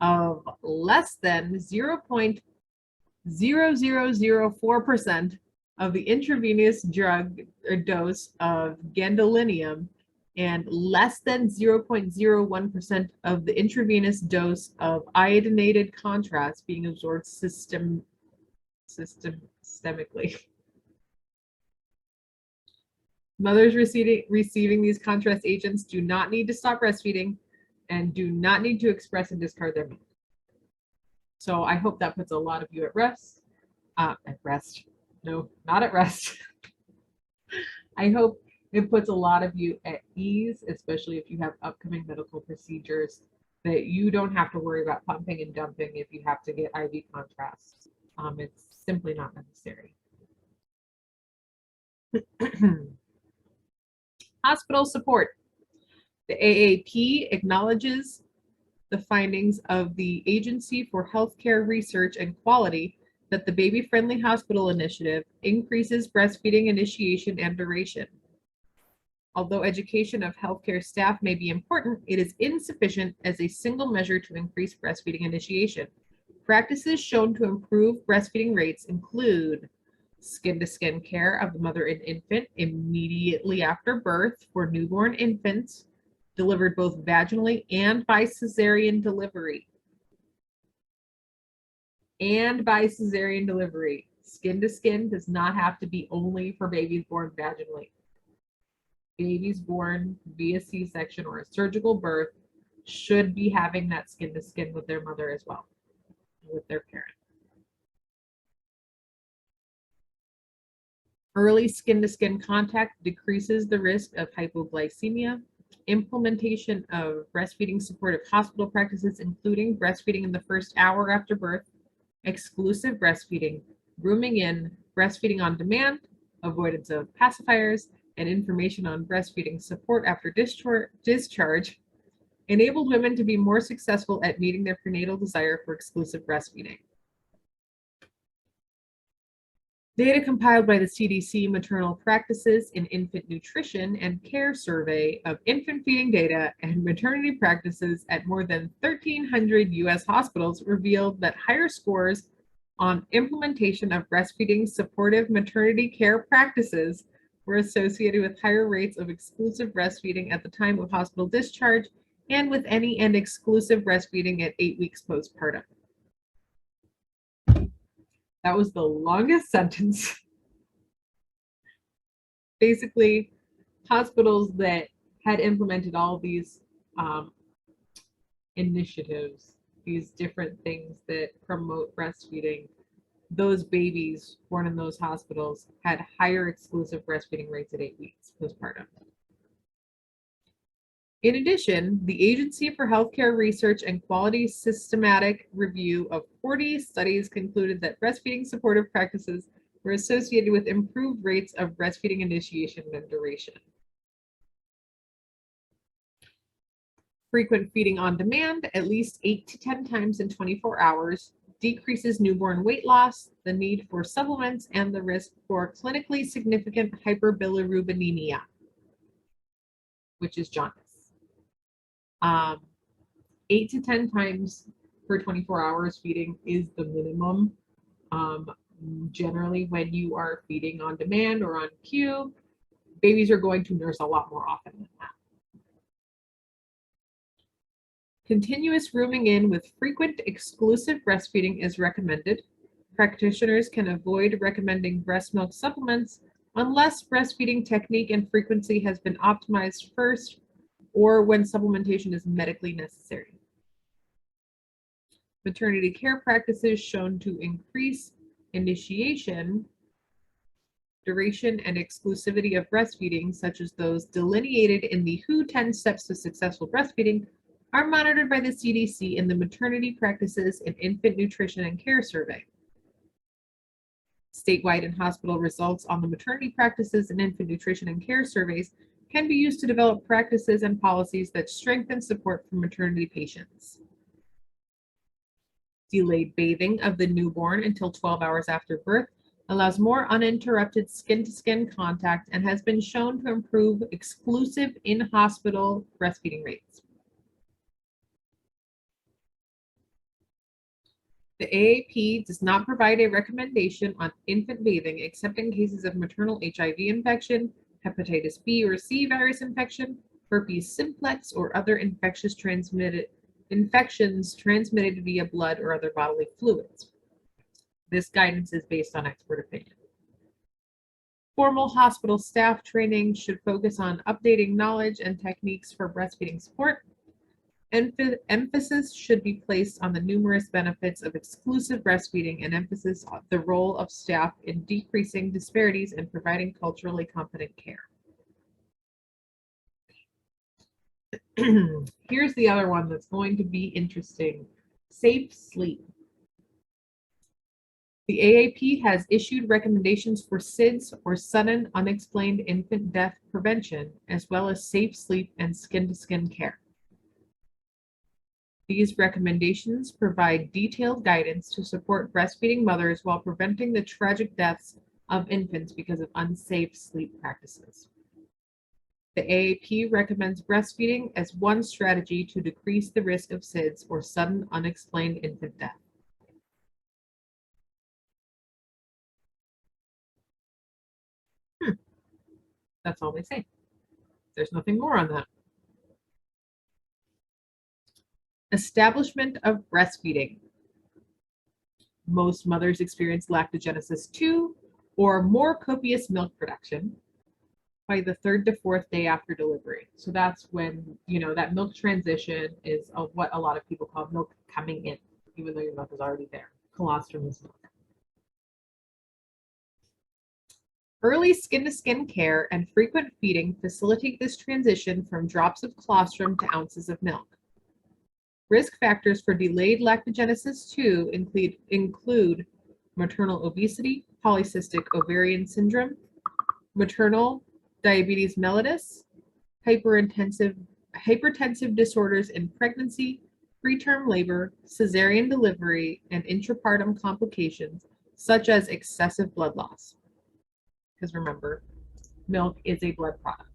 of less than 0.0004% of the intravenous drug or dose of gadolinium, and less than 0.01% of the intravenous dose of iodinated contrast being absorbed systemically. Mothers receiving these contrast agents do not need to stop breastfeeding and do not need to express and discard their milk. So I hope that puts a lot of you at rest. No, not at rest. I hope it puts a lot of you at ease, especially if you have upcoming medical procedures, that you don't have to worry about pumping and dumping if you have to get IV contrast. It's simply not necessary. Hospital support. The AAP acknowledges the findings of the Agency for Healthcare Research and Quality that the Baby Friendly Hospital Initiative increases breastfeeding initiation and duration. Although education of healthcare staff may be important, it is insufficient as a single measure to increase breastfeeding initiation. Practices shown to improve breastfeeding rates include skin-to-skin care of the mother and infant immediately after birth for newborn infants delivered both vaginally and by cesarean delivery. Skin-to-skin does not have to be only for babies born vaginally. Babies born via C-section or a surgical birth should be having that skin-to-skin with their mother as well, with their parent. Early skin-to-skin contact decreases the risk of hypoglycemia. Implementation of breastfeeding supportive hospital practices, including breastfeeding in the first hour after birth, exclusive breastfeeding, rooming in, breastfeeding on demand, avoidance of pacifiers, and information on breastfeeding support after discharge enabled women to be more successful at meeting their prenatal desire for exclusive breastfeeding. Data compiled by the CDC Maternal Practices in Infant Nutrition and Care Survey of infant feeding data and maternity practices at more than 1,300 U.S. hospitals revealed that higher scores on implementation of breastfeeding supportive maternity care practices were associated with higher rates of exclusive breastfeeding at the time of hospital discharge and with any and exclusive breastfeeding at 8 weeks postpartum. That was the longest sentence. Basically, hospitals that had implemented all these initiatives, these different things that promote breastfeeding, those babies born in those hospitals had higher exclusive breastfeeding rates at 8 weeks postpartum. In addition, the Agency for Healthcare Research and Quality systematic review of 40 studies concluded that breastfeeding supportive practices were associated with improved rates of breastfeeding initiation and duration. Frequent feeding on demand, at least 8 to 10 times in 24 hours, decreases newborn weight loss, the need for supplements, and the risk for clinically significant hyperbilirubinemia, which is jaundice. 8 to 10 times per 24 hours feeding is the minimum. Generally, when you are feeding on demand or on cue, babies are going to nurse a lot more often than that. Continuous rooming in with frequent exclusive breastfeeding is recommended. Practitioners can avoid recommending breast milk supplements unless breastfeeding technique and frequency has been optimized first or when supplementation is medically necessary. Maternity care practices shown to increase initiation, duration, and exclusivity of breastfeeding, such as those delineated in the WHO 10 Steps to Successful Breastfeeding, are monitored by the CDC in the Maternity Practices in Infant Nutrition and Care Survey. Statewide and hospital results on the maternity practices and infant nutrition and care surveys can be used to develop practices and policies that strengthen support for maternity patients. Delayed bathing of the newborn until 12 hours after birth allows more uninterrupted skin-to-skin contact and has been shown to improve exclusive in-hospital breastfeeding rates. The AAP does not provide a recommendation on infant bathing except in cases of maternal HIV infection, hepatitis B or C virus infection, herpes simplex, or other infections transmitted via blood or other bodily fluids. This guidance is based on expert opinion. Formal hospital staff training should focus on updating knowledge and techniques for breastfeeding support. Emphasis should be placed on the numerous benefits of exclusive breastfeeding and emphasis on the role of staff in decreasing disparities and providing culturally competent care. Here's the other one that's going to be interesting. Safe sleep. The AAP has issued recommendations for SIDS, or sudden unexplained infant death prevention, as well as safe sleep and skin-to-skin care. These recommendations provide detailed guidance to support breastfeeding mothers while preventing the tragic deaths of infants because of unsafe sleep practices. The AAP recommends breastfeeding as one strategy to decrease the risk of SIDS or sudden unexplained infant death. That's all they say. There's nothing more on that. Establishment of breastfeeding. Most mothers experience lactogenesis 2 or more copious milk production by the 3rd to 4th day after delivery. So that's when, that milk transition is what a lot of people call milk coming in, even though your milk is already there. Colostrum is milk. Early skin-to-skin care and frequent feeding facilitate this transition from drops of colostrum to ounces of milk. Risk factors for delayed lactogenesis 2 include maternal obesity, polycystic ovarian syndrome, maternal diabetes mellitus, hypertensive disorders in pregnancy, preterm labor, cesarean delivery, and intrapartum complications such as excessive blood loss. Because remember, milk is a blood product.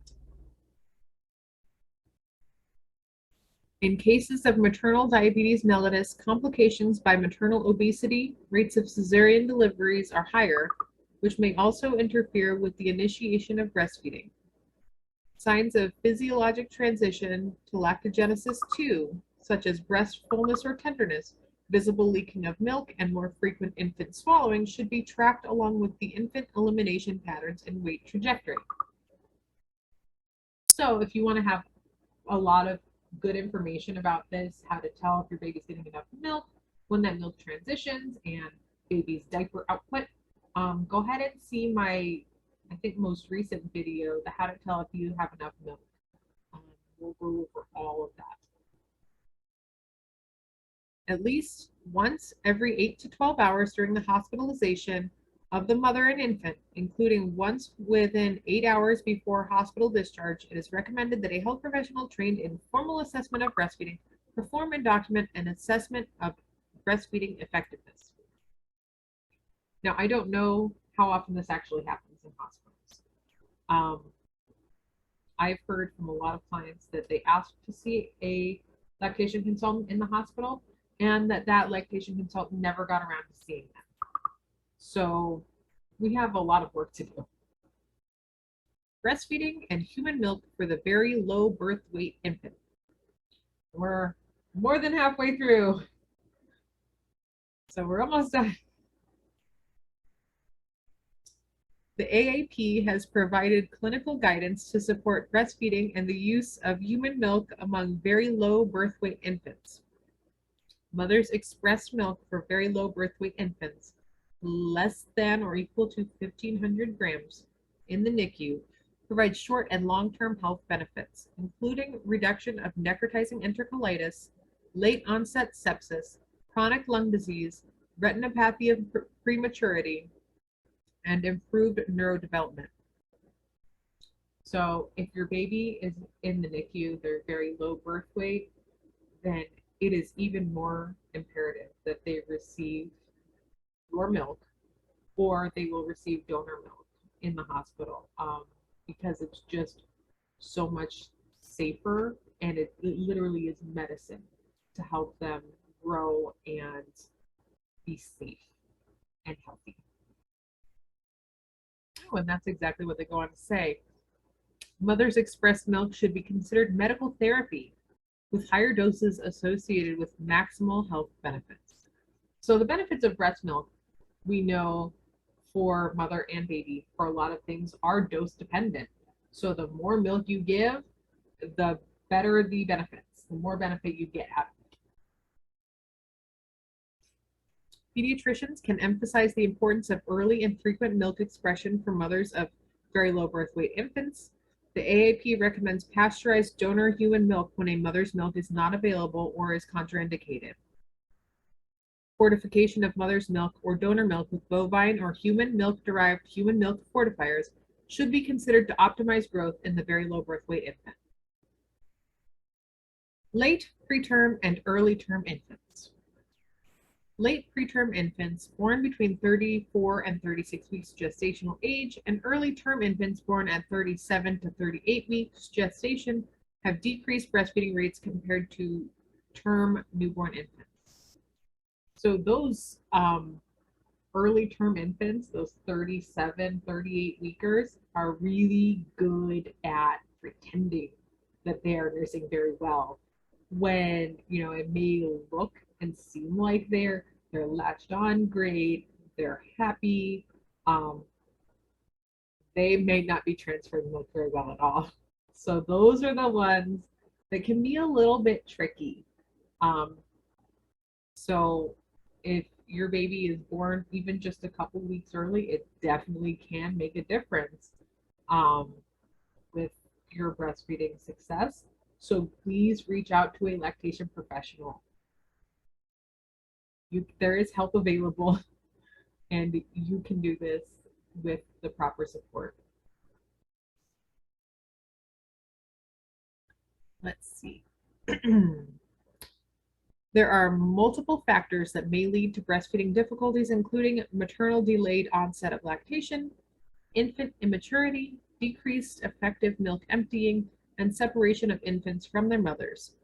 In cases of maternal diabetes mellitus, complications by maternal obesity, rates of cesarean deliveries are higher, which may also interfere with the initiation of breastfeeding. Signs of physiologic transition to lactogenesis 2, such as breast fullness or tenderness, visible leaking of milk, and more frequent infant swallowing should be tracked along with the infant elimination patterns and weight trajectory. So if you want to have a lot of good information about this, how to tell if your baby's getting enough milk, when that milk transitions, and baby's diaper output, go ahead and see my, I think, most recent video, the how to tell if you have enough milk. We'll go over all of that. At least once every 8 to 12 hours during the hospitalization of the mother and infant, including once within 8 hours before hospital discharge, it is recommended that a health professional trained in formal assessment of breastfeeding perform and document an assessment of breastfeeding effectiveness. Now, I don't know how often this actually happens in hospitals. I've heard from a lot of clients that they ask to see a lactation consultant in the hospital, and that lactation consultant never got around to seeing them. So we have a lot of work to do. Breastfeeding and human milk for the very low birth weight infant. We're more than halfway through. So we're almost done. The AAP has provided clinical guidance to support breastfeeding and the use of human milk among very low birth weight infants. Mothers express milk for very low birth weight infants, less than or equal to 1,500 grams in the NICU, provide short and long-term health benefits, including reduction of necrotizing enterocolitis, late onset sepsis, chronic lung disease, retinopathy of prematurity, and improved neurodevelopment. So if your baby is in the NICU, they're very low birth weight, then it is even more imperative that they receive your milk, or they will receive donor milk in the hospital, because it's just so much safer, and it literally is medicine to help them grow and be safe and healthy. Oh, and that's exactly what they go on to say. Mother's expressed milk should be considered medical therapy with higher doses associated with maximal health benefits. So the benefits of breast milk, we know for mother and baby, for a lot of things, are dose dependent. So the more milk you give, the better the benefits, the more benefit you get out of it. Pediatricians can emphasize the importance of early and frequent milk expression for mothers of very low birth weight infants. The AAP recommends pasteurized donor human milk when a mother's milk is not available or is contraindicated. Fortification of mother's milk or donor milk with bovine or human milk-derived human milk fortifiers should be considered to optimize growth in the very low birth weight infant. Late, preterm, and early term infants. late preterm infants born between 34 and 36 weeks gestational age, and early term infants born at 37 to 38 weeks gestation have decreased breastfeeding rates compared to term newborn infants. So those early term infants, those 37, 38 weekers, are really good at pretending that they are nursing very well when, it may look and seem like they're latched on great, they're happy. Um, they may not be transferring milk very well at all. So those are the ones that can be a little bit tricky. Um, so if your baby is born even just a couple weeks early, it definitely can make a difference um, with your breastfeeding success. So please reach out to a lactation professional. There is help available, and you can do this with the proper support. Let's see. There are multiple factors that may lead to breastfeeding difficulties, including maternal delayed onset of lactation, infant immaturity, decreased effective milk emptying, and separation of infants from their mothers.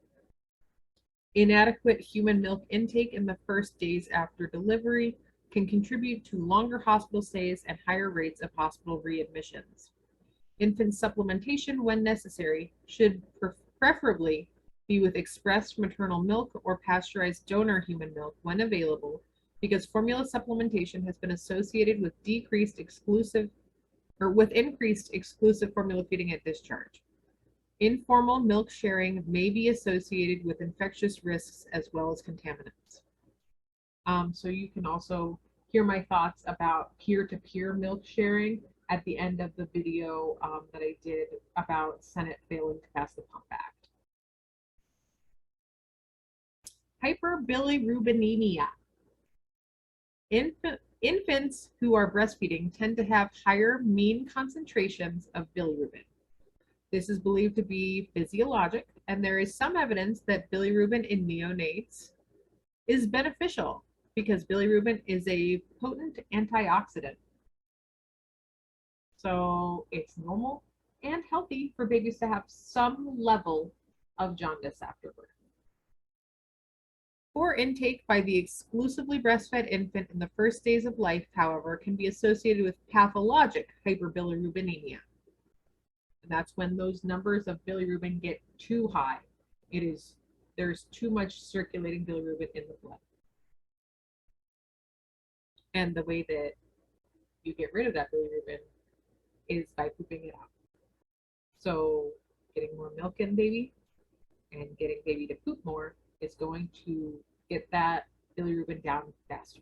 Inadequate human milk intake in the first days after delivery can contribute to longer hospital stays and higher rates of hospital readmissions. Infant supplementation, when necessary, should preferably be with expressed maternal milk or pasteurized donor human milk when available, because formula supplementation has been associated with increased exclusive formula feeding at discharge. Informal milk sharing may be associated with infectious risks as well as contaminants. So you can also hear my thoughts about peer-to-peer milk sharing at the end of the video that I did about Senate failing to pass the Pump Act. Hyperbilirubinemia. Infants who are breastfeeding tend to have higher mean concentrations of bilirubin. This is believed to be physiologic, and there is some evidence that bilirubin in neonates is beneficial because bilirubin is a potent antioxidant. So it's normal and healthy for babies to have some level of jaundice after birth. Poor intake by the exclusively breastfed infant in the first days of life, however, can be associated with pathologic hyperbilirubinemia. And that's when those numbers of bilirubin get too high. There's too much circulating bilirubin in the blood. And the way that you get rid of that bilirubin is by pooping it out. So getting more milk in baby and getting baby to poop more is going to get that bilirubin down faster.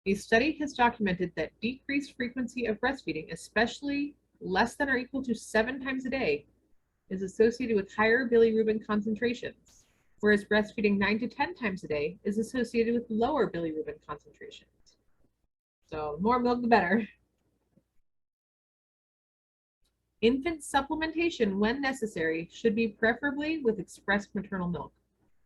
A study has documented that decreased frequency of breastfeeding, especially less than or equal to 7 times a day, is associated with higher bilirubin concentrations, whereas breastfeeding 9 to 10 times a day is associated with lower bilirubin concentrations. So more milk, the better. Infant supplementation, when necessary, should be preferably with expressed maternal milk.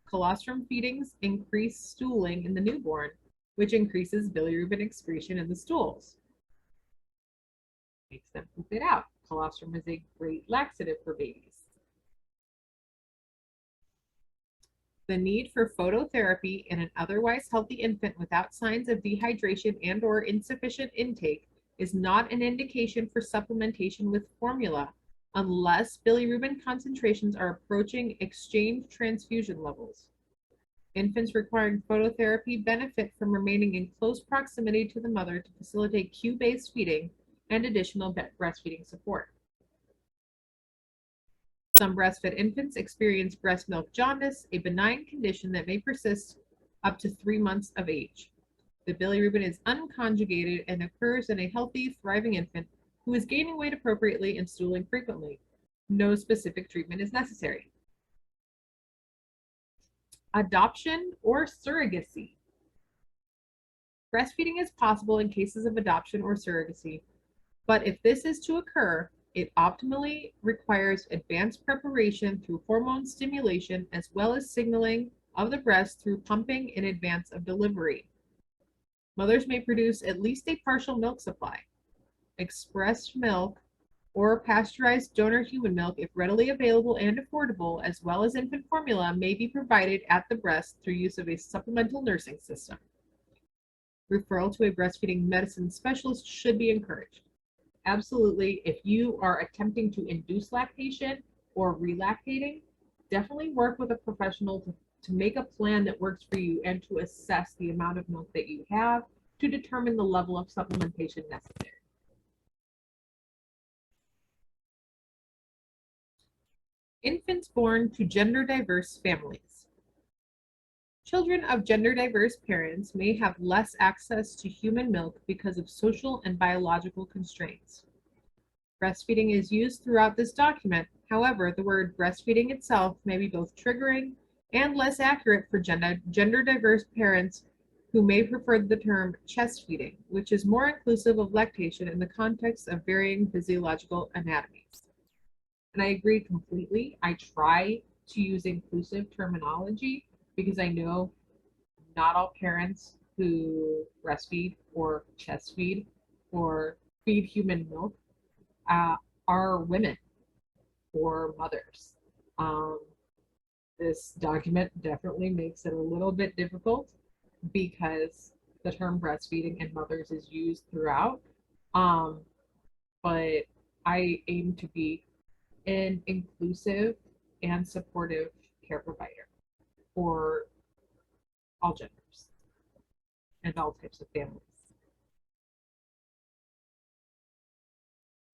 Colostrum feedings increase stooling in the newborn, which increases bilirubin excretion in the stools. Makes them poop it out. Colostrum is a great laxative for babies. The need for phototherapy in an otherwise healthy infant without signs of dehydration and/or insufficient intake is not an indication for supplementation with formula unless bilirubin concentrations are approaching exchange transfusion levels. Infants requiring phototherapy benefit from remaining in close proximity to the mother to facilitate cue-based feeding and additional breastfeeding support. Some breastfed infants experience breast milk jaundice, a benign condition that may persist up to 3 months of age. The bilirubin is unconjugated and occurs in a healthy, thriving infant who is gaining weight appropriately and stooling frequently. No specific treatment is necessary. Adoption or surrogacy. Breastfeeding is possible in cases of adoption or surrogacy, but if this is to occur, it optimally requires advanced preparation through hormone stimulation as well as signaling of the breast through pumping in advance of delivery. Mothers may produce at least a partial milk supply. Expressed milk or pasteurized donor human milk, if readily available and affordable, as well as infant formula, may be provided at the breast through use of a supplemental nursing system. Referral to a breastfeeding medicine specialist should be encouraged. Absolutely, if you are attempting to induce lactation or relactating, definitely work with a professional to make a plan that works for you and to assess the amount of milk that you have to determine the level of supplementation necessary. Infants born to gender diverse families. Children of gender diverse parents may have less access to human milk because of social and biological constraints. Breastfeeding is used throughout this document. However, the word breastfeeding itself may be both triggering and less accurate for gender diverse parents who may prefer the term chest feeding, which is more inclusive of lactation in the context of varying physiological anatomies. And I agree completely. I try to use inclusive terminology because I know not all parents who breastfeed or chest feed or feed human milk are women or mothers. Um, this document definitely makes it a little bit difficult because the term breastfeeding and mothers is used throughout. Um, but I aim to be an inclusive and supportive care provider for all genders and all types of families.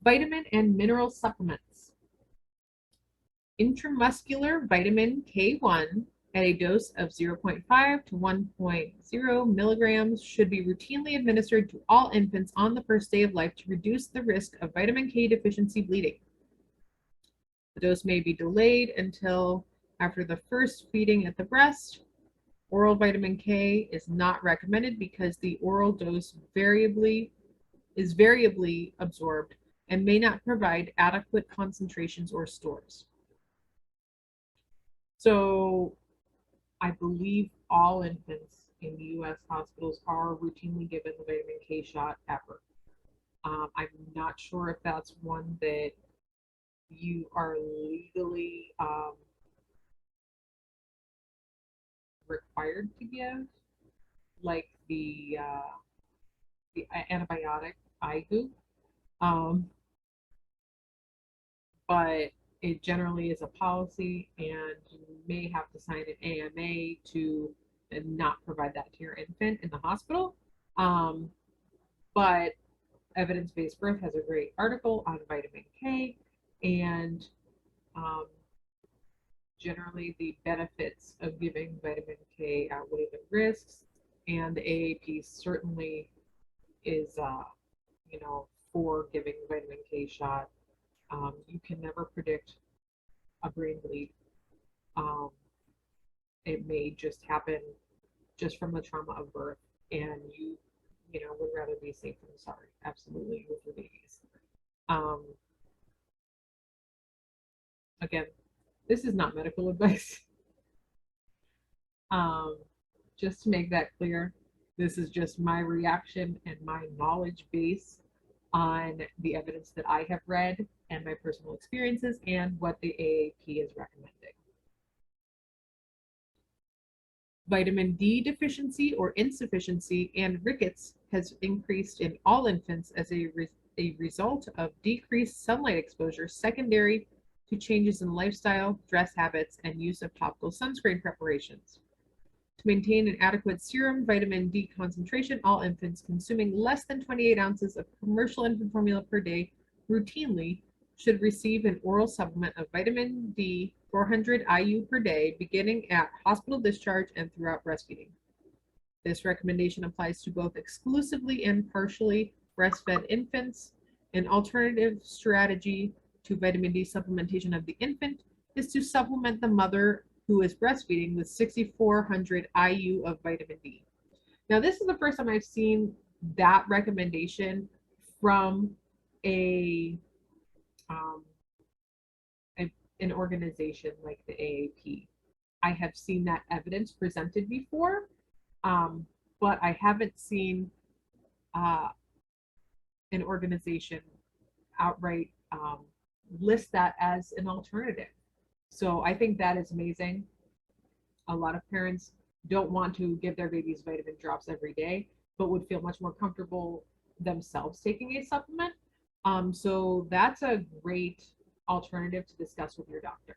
Vitamin and mineral supplements. Intramuscular vitamin K1 at a dose of 0.5 to 1.0 milligrams should be routinely administered to all infants on the first day of life to reduce the risk of vitamin K deficiency bleeding. The dose may be delayed until after the first feeding at the breast. Oral vitamin K is not recommended because the oral dose is variably absorbed and may not provide adequate concentrations or stores. So I believe all infants in the US hospitals are routinely given the vitamin K shot at birth. I'm not sure if that's one that you are legally required to give, like the antibiotic IGU, but it generally is a policy, and you may have to sign an AMA to not provide that to your infant in the hospital. But Evidence-Based Birth has a great article on vitamin K, and um, generally the benefits of giving vitamin K outweigh the risks, and the AAP certainly is, for giving the vitamin K shot. You can never predict a brain bleed. Um, it may just happen just from the trauma of birth, and would rather be safe than sorry. Absolutely, with your babies. Um, Again, this is not medical advice. Um, just to make that clear, this is just my reaction and my knowledge base on the evidence that I have read and my personal experiences and what the AAP is recommending. Vitamin D deficiency or insufficiency and rickets has increased in all infants as a result of decreased sunlight exposure secondary to changes in lifestyle, dress habits, and use of topical sunscreen preparations. To maintain an adequate serum vitamin D concentration, all infants consuming less than 28 ounces of commercial infant formula per day routinely should receive an oral supplement of vitamin D 400 IU per day, beginning at hospital discharge and throughout breastfeeding. This recommendation applies to both exclusively and partially breastfed infants. An alternative strategy to vitamin D supplementation of the infant is to supplement the mother who is breastfeeding with 6,400 IU of vitamin D. Now, this is the first time I've seen that recommendation from a an organization like the AAP. I have seen that evidence presented before, but I haven't seen uh, an organization outright list that as an alternative. So I think that is amazing. A lot of parents don't want to give their babies vitamin drops every day, but would feel much more comfortable themselves taking a supplement. So that's a great alternative to discuss with your doctor.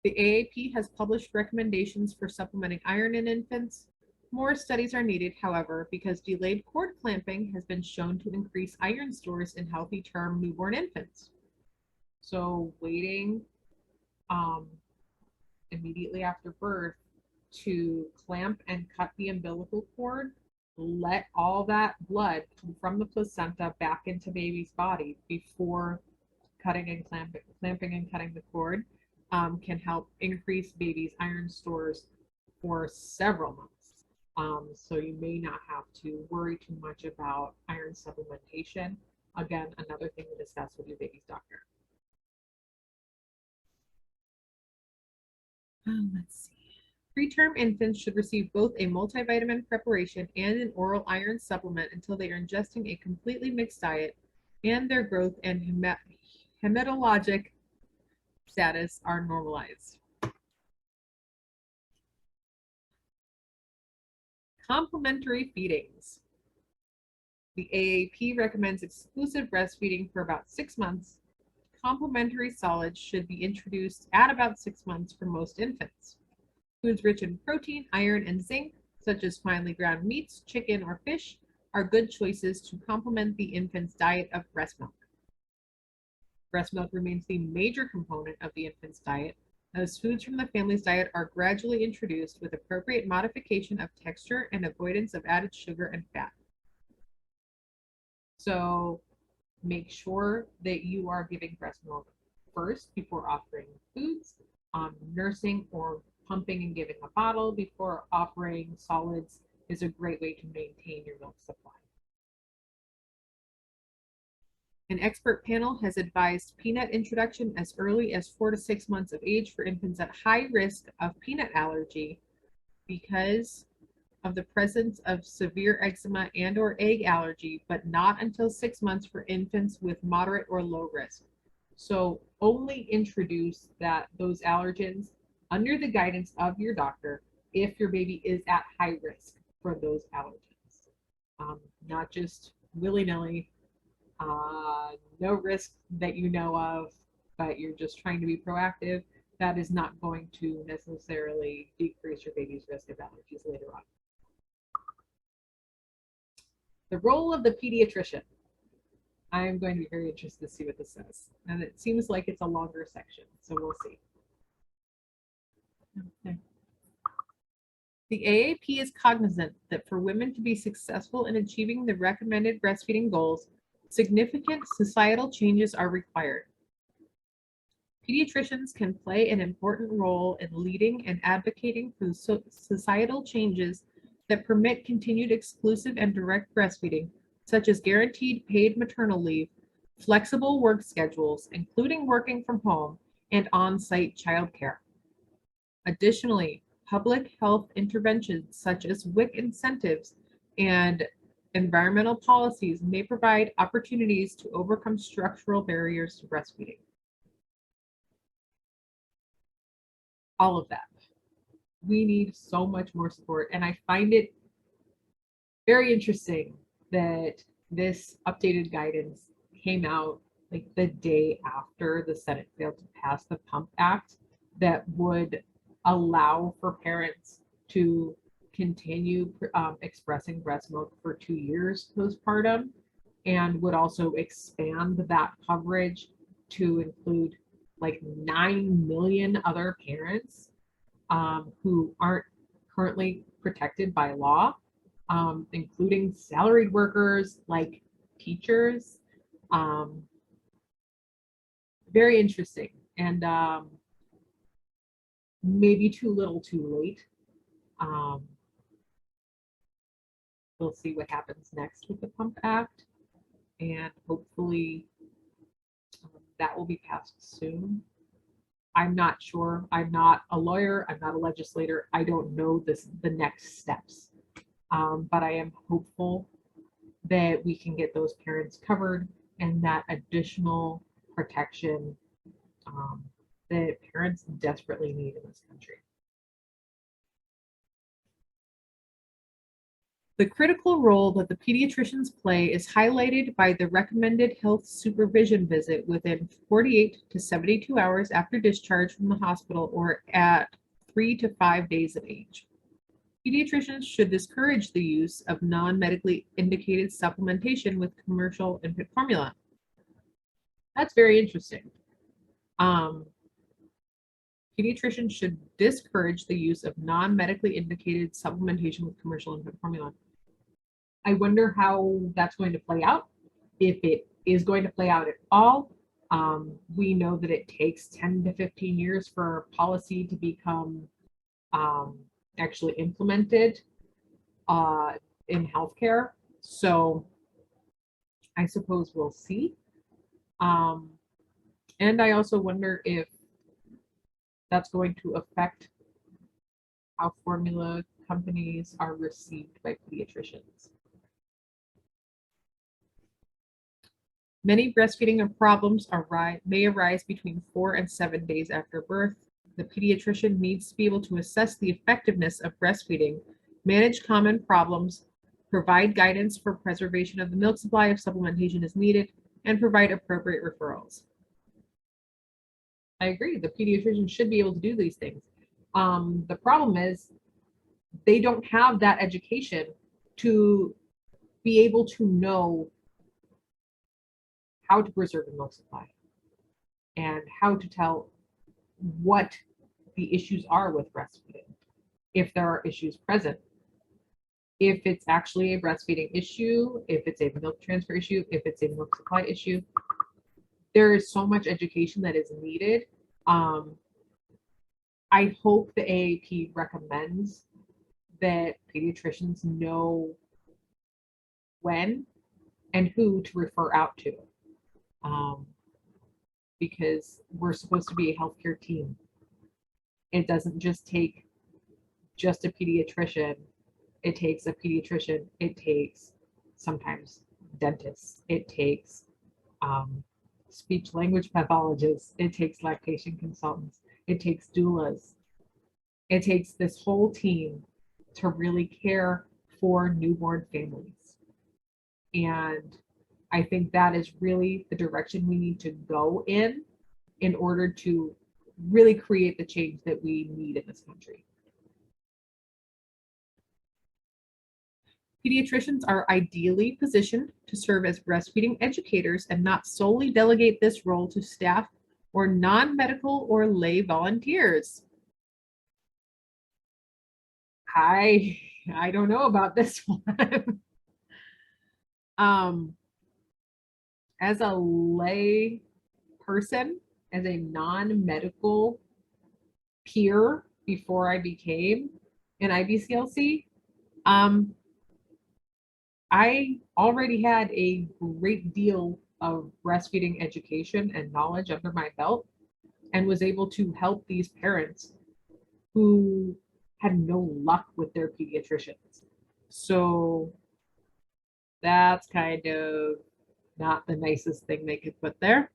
The AAP has published recommendations for supplementing iron in infants. More studies are needed, however, because delayed cord clamping has been shown to increase iron stores in healthy term newborn infants. So waiting immediately after birth to clamp and cut the umbilical cord, let all that blood from the placenta back into baby's body before cutting and clamping and cutting the cord can help increase baby's iron stores for several months. So you may not have to worry too much about iron supplementation. Again, another thing to discuss with your baby's doctor. Let's see. Preterm infants should receive both a multivitamin preparation and an oral iron supplement until they are ingesting a completely mixed diet and their growth and hematologic status are normalized. Complementary feedings. The AAP recommends exclusive breastfeeding for about 6 months. Complementary solids should be introduced at about 6 months for most infants. Foods rich in protein, iron, and zinc, such as finely ground meats, chicken, or fish, are good choices to complement the infant's diet of breast milk. Breast milk remains the major component of the infant's diet, as foods from the family's diet are gradually introduced with appropriate modification of texture and avoidance of added sugar and fat. So make sure that you are giving breast milk first before offering foods. Nursing or pumping and giving a bottle before offering solids is a great way to maintain your milk supply. An expert panel has advised peanut introduction as early as 4 to 6 months of age for infants at high risk of peanut allergy because of the presence of severe eczema and or egg allergy, but not until 6 months for infants with moderate or low risk. So only introduce those allergens under the guidance of your doctor if your baby is at high risk for those allergens. Not just willy-nilly, no risk that you know of, but you're just trying to be proactive. That is not going to necessarily decrease your baby's risk of allergies later on. The role of the pediatrician. I'm going to be very interested to see what this says. And it seems like it's a longer section, so we'll see. Okay. The AAP is cognizant that for women to be successful in achieving the recommended breastfeeding goals, significant societal changes are required. Pediatricians can play an important role in leading and advocating for societal changes that permit continued exclusive and direct breastfeeding, such as guaranteed paid maternal leave, flexible work schedules, including working from home, and on-site childcare. Additionally, public health interventions such as WIC incentives and environmental policies may provide opportunities to overcome structural barriers to breastfeeding. All of that. We need so much more support, and I find it very interesting that this updated guidance came out like the day after the Senate failed to pass the Pump Act that would allow for parents to continue expressing breast milk for 2 years postpartum, and would also expand that coverage to include like 9 million other parents who aren't currently protected by law, including salaried workers like teachers. Very interesting, and maybe too little too late. We'll see what happens next with the Pump Act, and hopefully that will be passed soon. I'm not sure. I'm not a lawyer. I'm not a legislator. I don't know the next steps. But I am hopeful that we can get those parents covered and that additional protection um, that parents desperately need in this country. The critical role that the pediatricians play is highlighted by the recommended health supervision visit within 48 to 72 hours after discharge from the hospital or at 3 to 5 days of age. Pediatricians should discourage the use of non-medically indicated supplementation with commercial infant formula. That's very interesting. Um, Pediatricians should discourage the use of non-medically indicated supplementation with commercial infant formula. I wonder how that's going to play out, if it is going to play out at all. We know that it takes 10 to 15 years for policy to become actually implemented in healthcare. So I suppose we'll see. And I also wonder if that's going to affect how formula companies are received by pediatricians. Many breastfeeding problems may arise between 4 and 7 days after birth. The pediatrician needs to be able to assess the effectiveness of breastfeeding, manage common problems, provide guidance for preservation of the milk supply if supplementation is needed, and provide appropriate referrals. I agree, the pediatrician should be able to do these things. The problem is they don't have that education to be able to know how to preserve the milk supply and how to tell what the issues are with breastfeeding, if there are issues present, if it's actually a breastfeeding issue, if it's a milk transfer issue, if it's a milk supply issue. There is so much education that is needed. I hope the AAP recommends that pediatricians know when and who to refer out to, because we're supposed to be a healthcare team. It doesn't just take just a pediatrician. It takes a pediatrician. It takes sometimes dentists. It takes speech language pathologists. It takes lactation consultants. It takes doulas. It takes this whole team to really care for newborn families. And I think that is really the direction we need to go in order to really create the change that we need in this country. Pediatricians are ideally positioned to serve as breastfeeding educators and not solely delegate this role to staff or non-medical or lay volunteers. I don't know about this one. As a lay person, as a non-medical peer before I became an IBCLC, I already had a great deal of breastfeeding education and knowledge under my belt and was able to help these parents who had no luck with their pediatricians. So that's kind of not the nicest thing they could put there.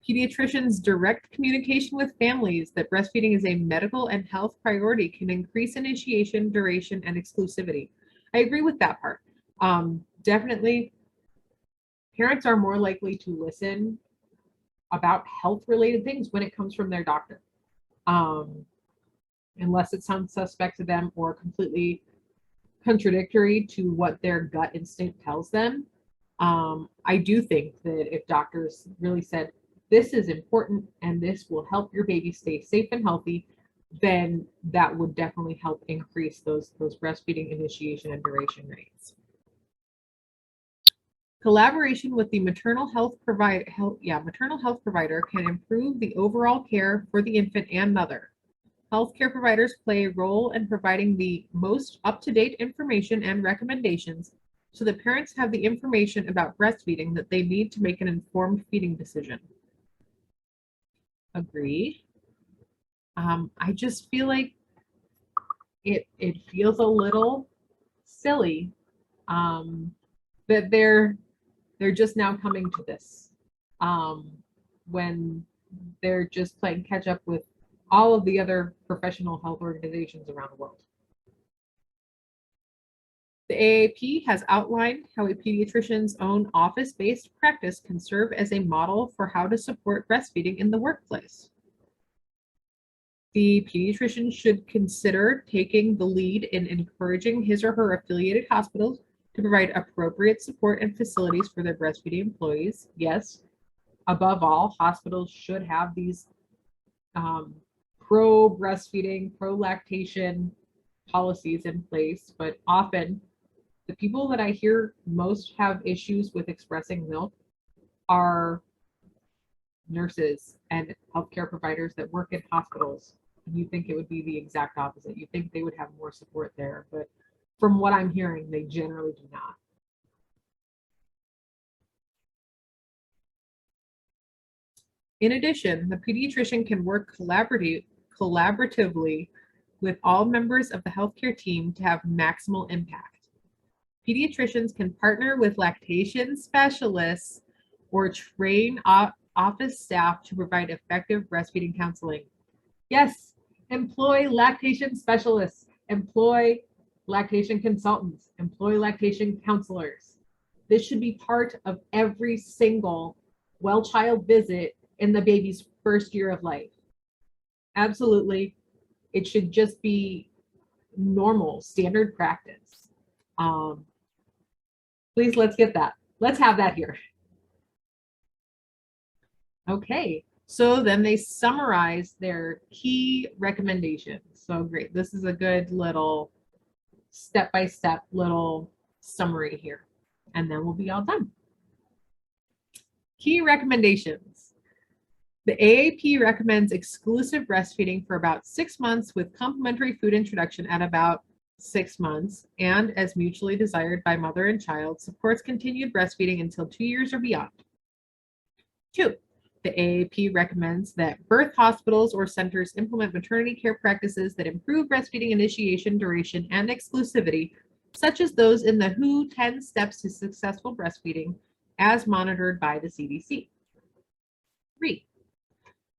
Pediatricians' direct communication with families that breastfeeding is a medical and health priority can increase initiation, duration, and exclusivity. I agree with that part. Definitely, parents are more likely to listen about health-related things when it comes from their doctor, unless it sounds suspect to them or completely contradictory to what their gut instinct tells them. I do think that if doctors really said, this is important and this will help your baby stay safe and healthy, then that would definitely help increase those breastfeeding initiation and duration rates. Collaboration with the maternal health provider can improve the overall care for the infant and mother. Healthcare providers play a role in providing the most up-to-date information and recommendations so that parents have the information about breastfeeding that they need to make an informed feeding decision. agree. I just feel like it feels a little silly that they're just now coming to this when they're just playing catch up with all of the other professional health organizations around the world. The AAP has outlined how a pediatrician's own office-based practice can serve as a model for how to support breastfeeding in the workplace. The pediatrician should consider taking the lead in encouraging his or her affiliated hospitals to provide appropriate support and facilities for their breastfeeding employees. Yes, above all, hospitals should have these pro-breastfeeding, pro-lactation policies in place, but often the people that I hear most have issues with expressing milk are nurses and healthcare providers that work in hospitals. You think it would be the exact opposite. You think they would have more support there, but from what I'm hearing, they generally do not. In addition, the pediatrician can work collaboratively with all members of the healthcare team to have maximal impact. Pediatricians can partner with lactation specialists or train office staff to provide effective breastfeeding counseling. Yes, employ lactation specialists, employ lactation consultants, employ lactation counselors. This should be part of every single well child visit in the baby's first year of life. Absolutely. It should just be normal, standard practice. Please, let's get that. Let's have that here. Okay, so then they summarize their key recommendations. So great. This is a good little step-by-step little summary here. And then we'll be all done. Key recommendations. The AAP recommends exclusive breastfeeding for about 6 months with complementary food introduction at about 6 months, and as mutually desired by mother and child, supports continued breastfeeding until 2 years or beyond. 2. The AAP recommends that birth hospitals or centers implement maternity care practices that improve breastfeeding initiation, duration, and exclusivity, such as those in the WHO 10 Steps to Successful Breastfeeding, as monitored by the CDC. 3.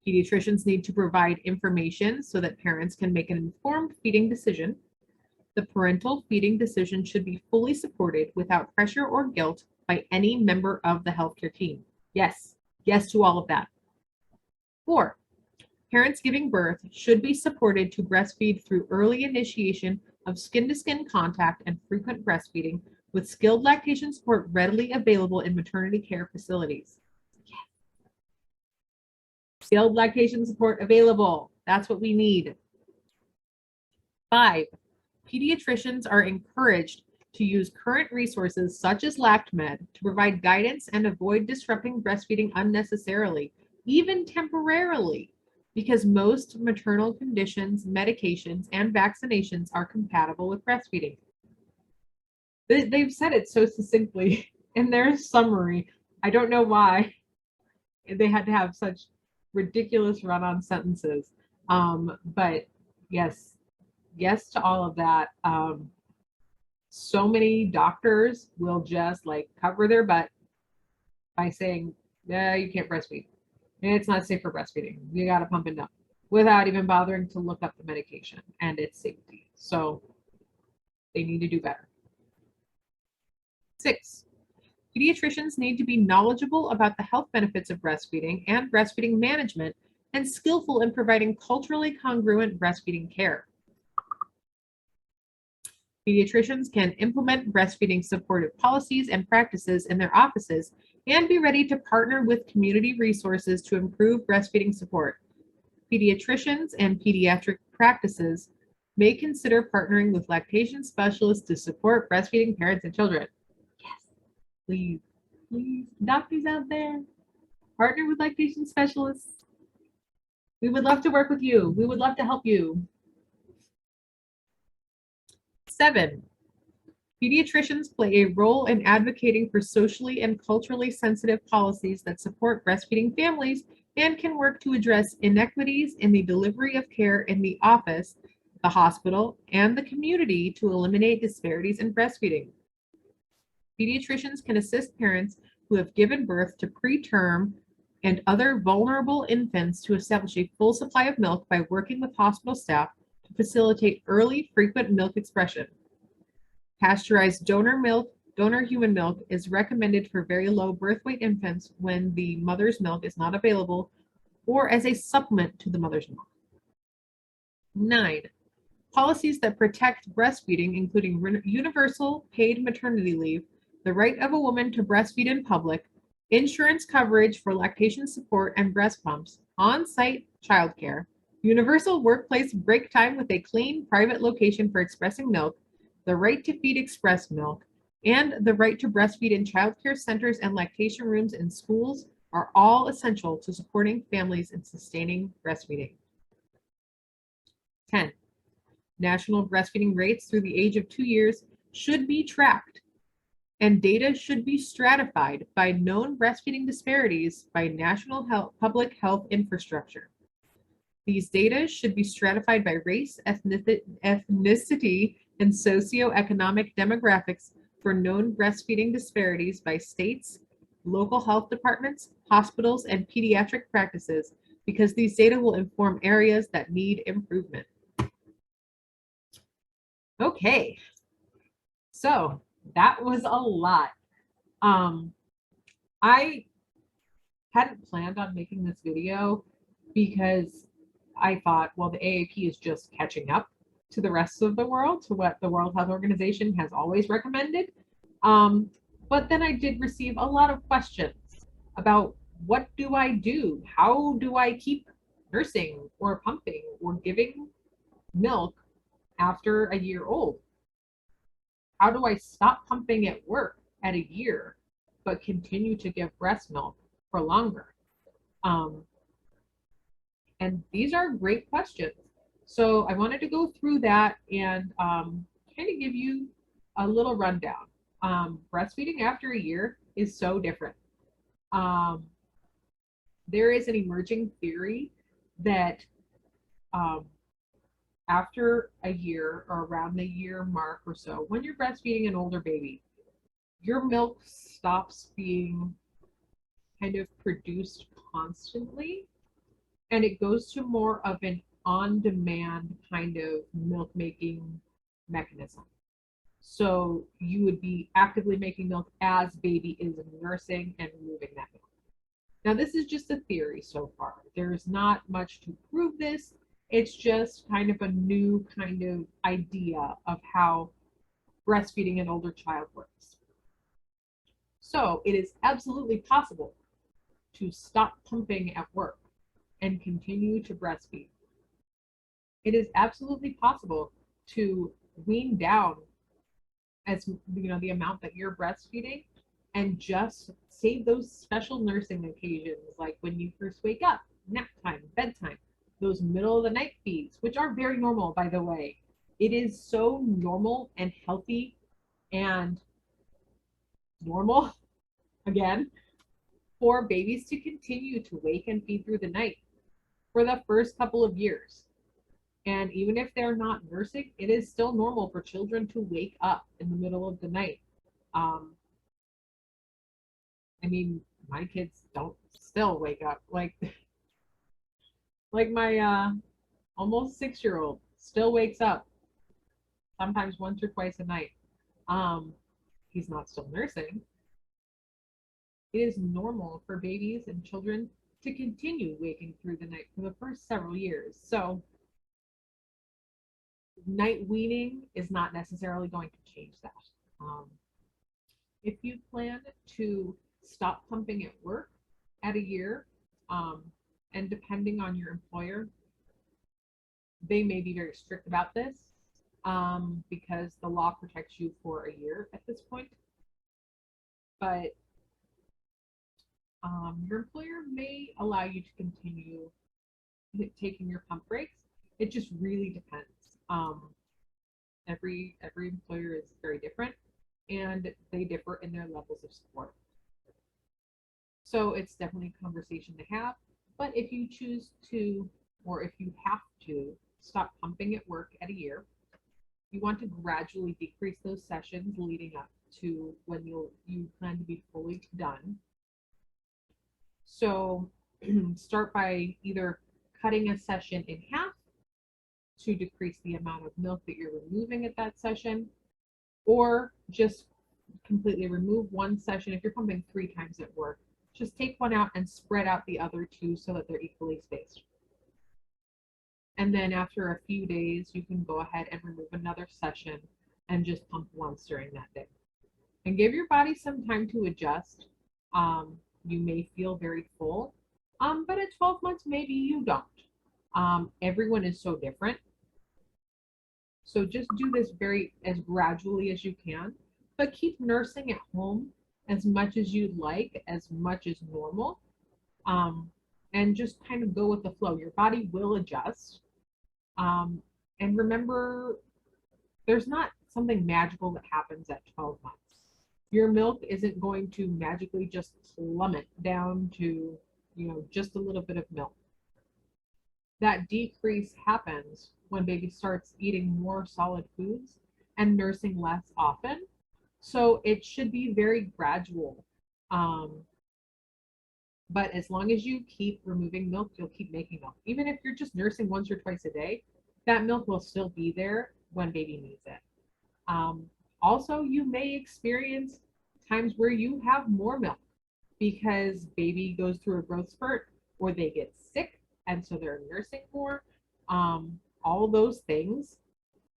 Pediatricians need to provide information so that parents can make an informed feeding decision. The parental feeding decision should be fully supported without pressure or guilt by any member of the healthcare team. Yes, yes to all of that. 4. Parents giving birth should be supported to breastfeed through early initiation of skin-to-skin contact and frequent breastfeeding with skilled lactation support readily available in maternity care facilities. Skilled lactation support available. That's what we need. 5. Pediatricians are encouraged to use current resources such as LactMed to provide guidance and avoid disrupting breastfeeding unnecessarily, even temporarily, because most maternal conditions, medications, and vaccinations are compatible with breastfeeding. They've said it so succinctly in their summary. I don't know why they had to have such ridiculous run-on sentences. But yes, yes to all of that. So many doctors will just like cover their butt by saying, yeah, you can't breastfeed. It's not safe for breastfeeding. You got to pump and dump without even bothering to look up the medication and its safety. So they need to do better. 6. Pediatricians need to be knowledgeable about the health benefits of breastfeeding and breastfeeding management and skillful in providing culturally congruent breastfeeding care. Pediatricians can implement breastfeeding supportive policies and practices in their offices and be ready to partner with community resources to improve breastfeeding support. Pediatricians and pediatric practices may consider partnering with lactation specialists to support breastfeeding parents and children. Yes, please, please, doctors out there, partner with lactation specialists. We would love to work with you. We would love to help you. 7. Pediatricians play a role in advocating for socially and culturally sensitive policies that support breastfeeding families and can work to address inequities in the delivery of care in the office, the hospital, and the community to eliminate disparities in breastfeeding. Pediatricians can assist parents who have given birth to preterm and other vulnerable infants to establish a full supply of milk by working with hospital staff to facilitate early, frequent milk expression. Pasteurized donor human milk is recommended for very low birth weight infants when the mother's milk is not available or as a supplement to the mother's milk. 9. Policies that protect breastfeeding, including universal paid maternity leave, the right of a woman to breastfeed in public, insurance coverage for lactation support and breast pumps, on-site childcare, universal workplace break time with a clean private location for expressing milk, the right to feed express milk, and the right to breastfeed in childcare centers and lactation rooms in schools are all essential to supporting families and sustaining breastfeeding. 10. National breastfeeding rates through the age of 2 years should be tracked, and data should be stratified by known breastfeeding disparities by national public health infrastructure. These data should be stratified by race, ethnicity, and socioeconomic demographics for known breastfeeding disparities by states, local health departments, hospitals, and pediatric practices, because these data will inform areas that need improvement. Okay, so that was a lot. I hadn't planned on making this video because I thought, well, the AAP is just catching up to the rest of the world, to what the World Health Organization has always recommended. But then I did receive a lot of questions about what do I do? How do I keep nursing or pumping or giving milk after a year old? How do I stop pumping at work at a year, but continue to give breast milk for longer? And these are great questions. So I wanted to go through that and kind of give you a little rundown. Breastfeeding after a year is so different. There is an emerging theory that after a year or around the year mark or so, when you're breastfeeding an older baby, your milk stops being kind of produced constantly and it goes to more of an on-demand kind of milk making mechanism. So you would be actively making milk as baby is nursing and removing that milk. Now, this is just a theory so far. There's not much to prove this. It's just kind of a new kind of idea of how breastfeeding an older child works. So it is absolutely possible to stop pumping at work and continue to breastfeed. It is absolutely possible to wean down as the amount that you're breastfeeding and just save those special nursing occasions, like when you first wake up, nap time, bedtime, those middle of the night feeds, which are very normal, by the way. It is so normal and healthy and normal, again, for babies to continue to wake and feed through the night for the first couple of years. And even if they're not nursing, it is still normal for children to wake up in the middle of the night. I mean, my kids don't still wake up. Like my almost 6-year-old still wakes up sometimes once or twice a night. He's not still nursing. It is normal for babies and children to continue waking through the night for the first several years. So night weaning is not necessarily going to change that. If you plan to stop pumping at work at a year, and depending on your employer, they may be very strict about this because the law protects you for a year at this point. But your employer may allow you to continue taking your pump breaks. It just really depends. Every employer is very different, and they differ in their levels of support. So it's definitely a conversation to have. But if you choose to, or if you have to, stop pumping at work at a year, you want to gradually decrease those sessions leading up to when you plan to be fully done. So start by either cutting a session in half to decrease the amount of milk that you're removing at that session, or just completely remove one session. If you're pumping 3 times at work, just take one out and spread out the other 2 so that they're equally spaced. And then after a few days, you can go ahead and remove another session and just pump once during that day. And give your body some time to adjust. You may feel very full, but at 12 months, maybe you don't. Everyone is so different. So just do this as gradually as you can, but keep nursing at home as much as you'd like, as much as normal, and just kind of go with the flow. Your body will adjust. And remember, there's not something magical that happens at 12 months. Your milk isn't going to magically just plummet down to, just a little bit of milk. That decrease happens when baby starts eating more solid foods and nursing less often. So it should be very gradual. But as long as you keep removing milk, you'll keep making milk. Even if you're just nursing once or twice a day, that milk will still be there when baby needs it. Also, you may experience times where you have more milk because baby goes through a growth spurt or they get sick and so they're nursing more. All those things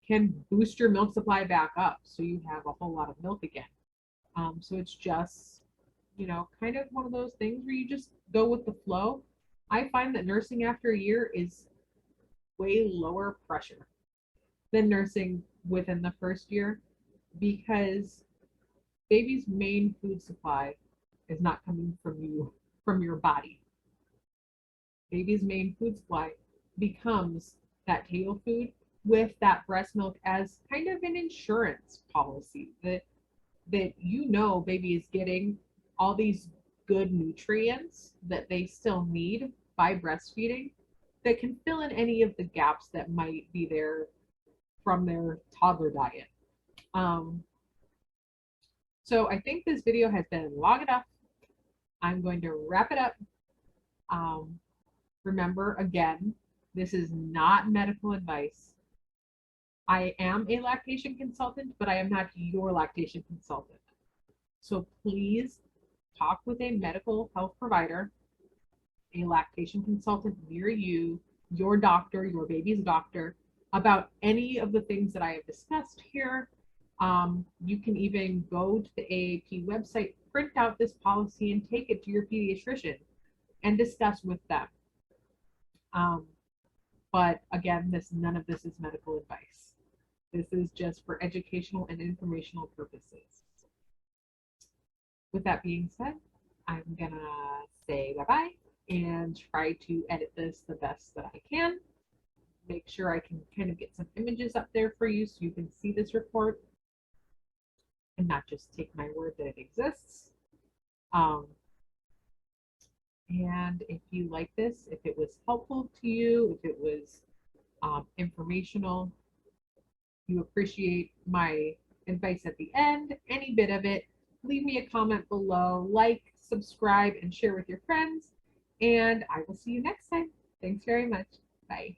can boost your milk supply back up so you have a whole lot of milk again. So it's just, kind of one of those things where you just go with the flow. I find that nursing after a year is way lower pressure than nursing within the first year because baby's main food supply is not coming from your body. Baby's main food supply becomes that table food with that breast milk as kind of an insurance policy that baby is getting all these good nutrients that they still need by breastfeeding that can fill in any of the gaps that might be there from their toddler diet. So I think this video has been long enough. I'm going to wrap it up. Remember, again, this is not medical advice. I am a lactation consultant, but I am not your lactation consultant. So please talk with a medical health provider, a lactation consultant near you, your doctor, your baby's doctor, about any of the things that I have discussed here. You can even go to the AAP website, print out this policy, and take it to your pediatrician and discuss with them. But again, none of this is medical advice. This is just for educational and informational purposes. With that being said, I'm gonna say bye-bye and try to edit this the best that I can. Make sure I can kind of get some images up there for you so you can see this report and not just take my word that it exists. And if you like this, if it was helpful to you, if it was informational, you appreciate my advice at the end, any bit of it, leave me a comment below, like, subscribe, and share with your friends. And I will see you next time. Thanks very much. Bye.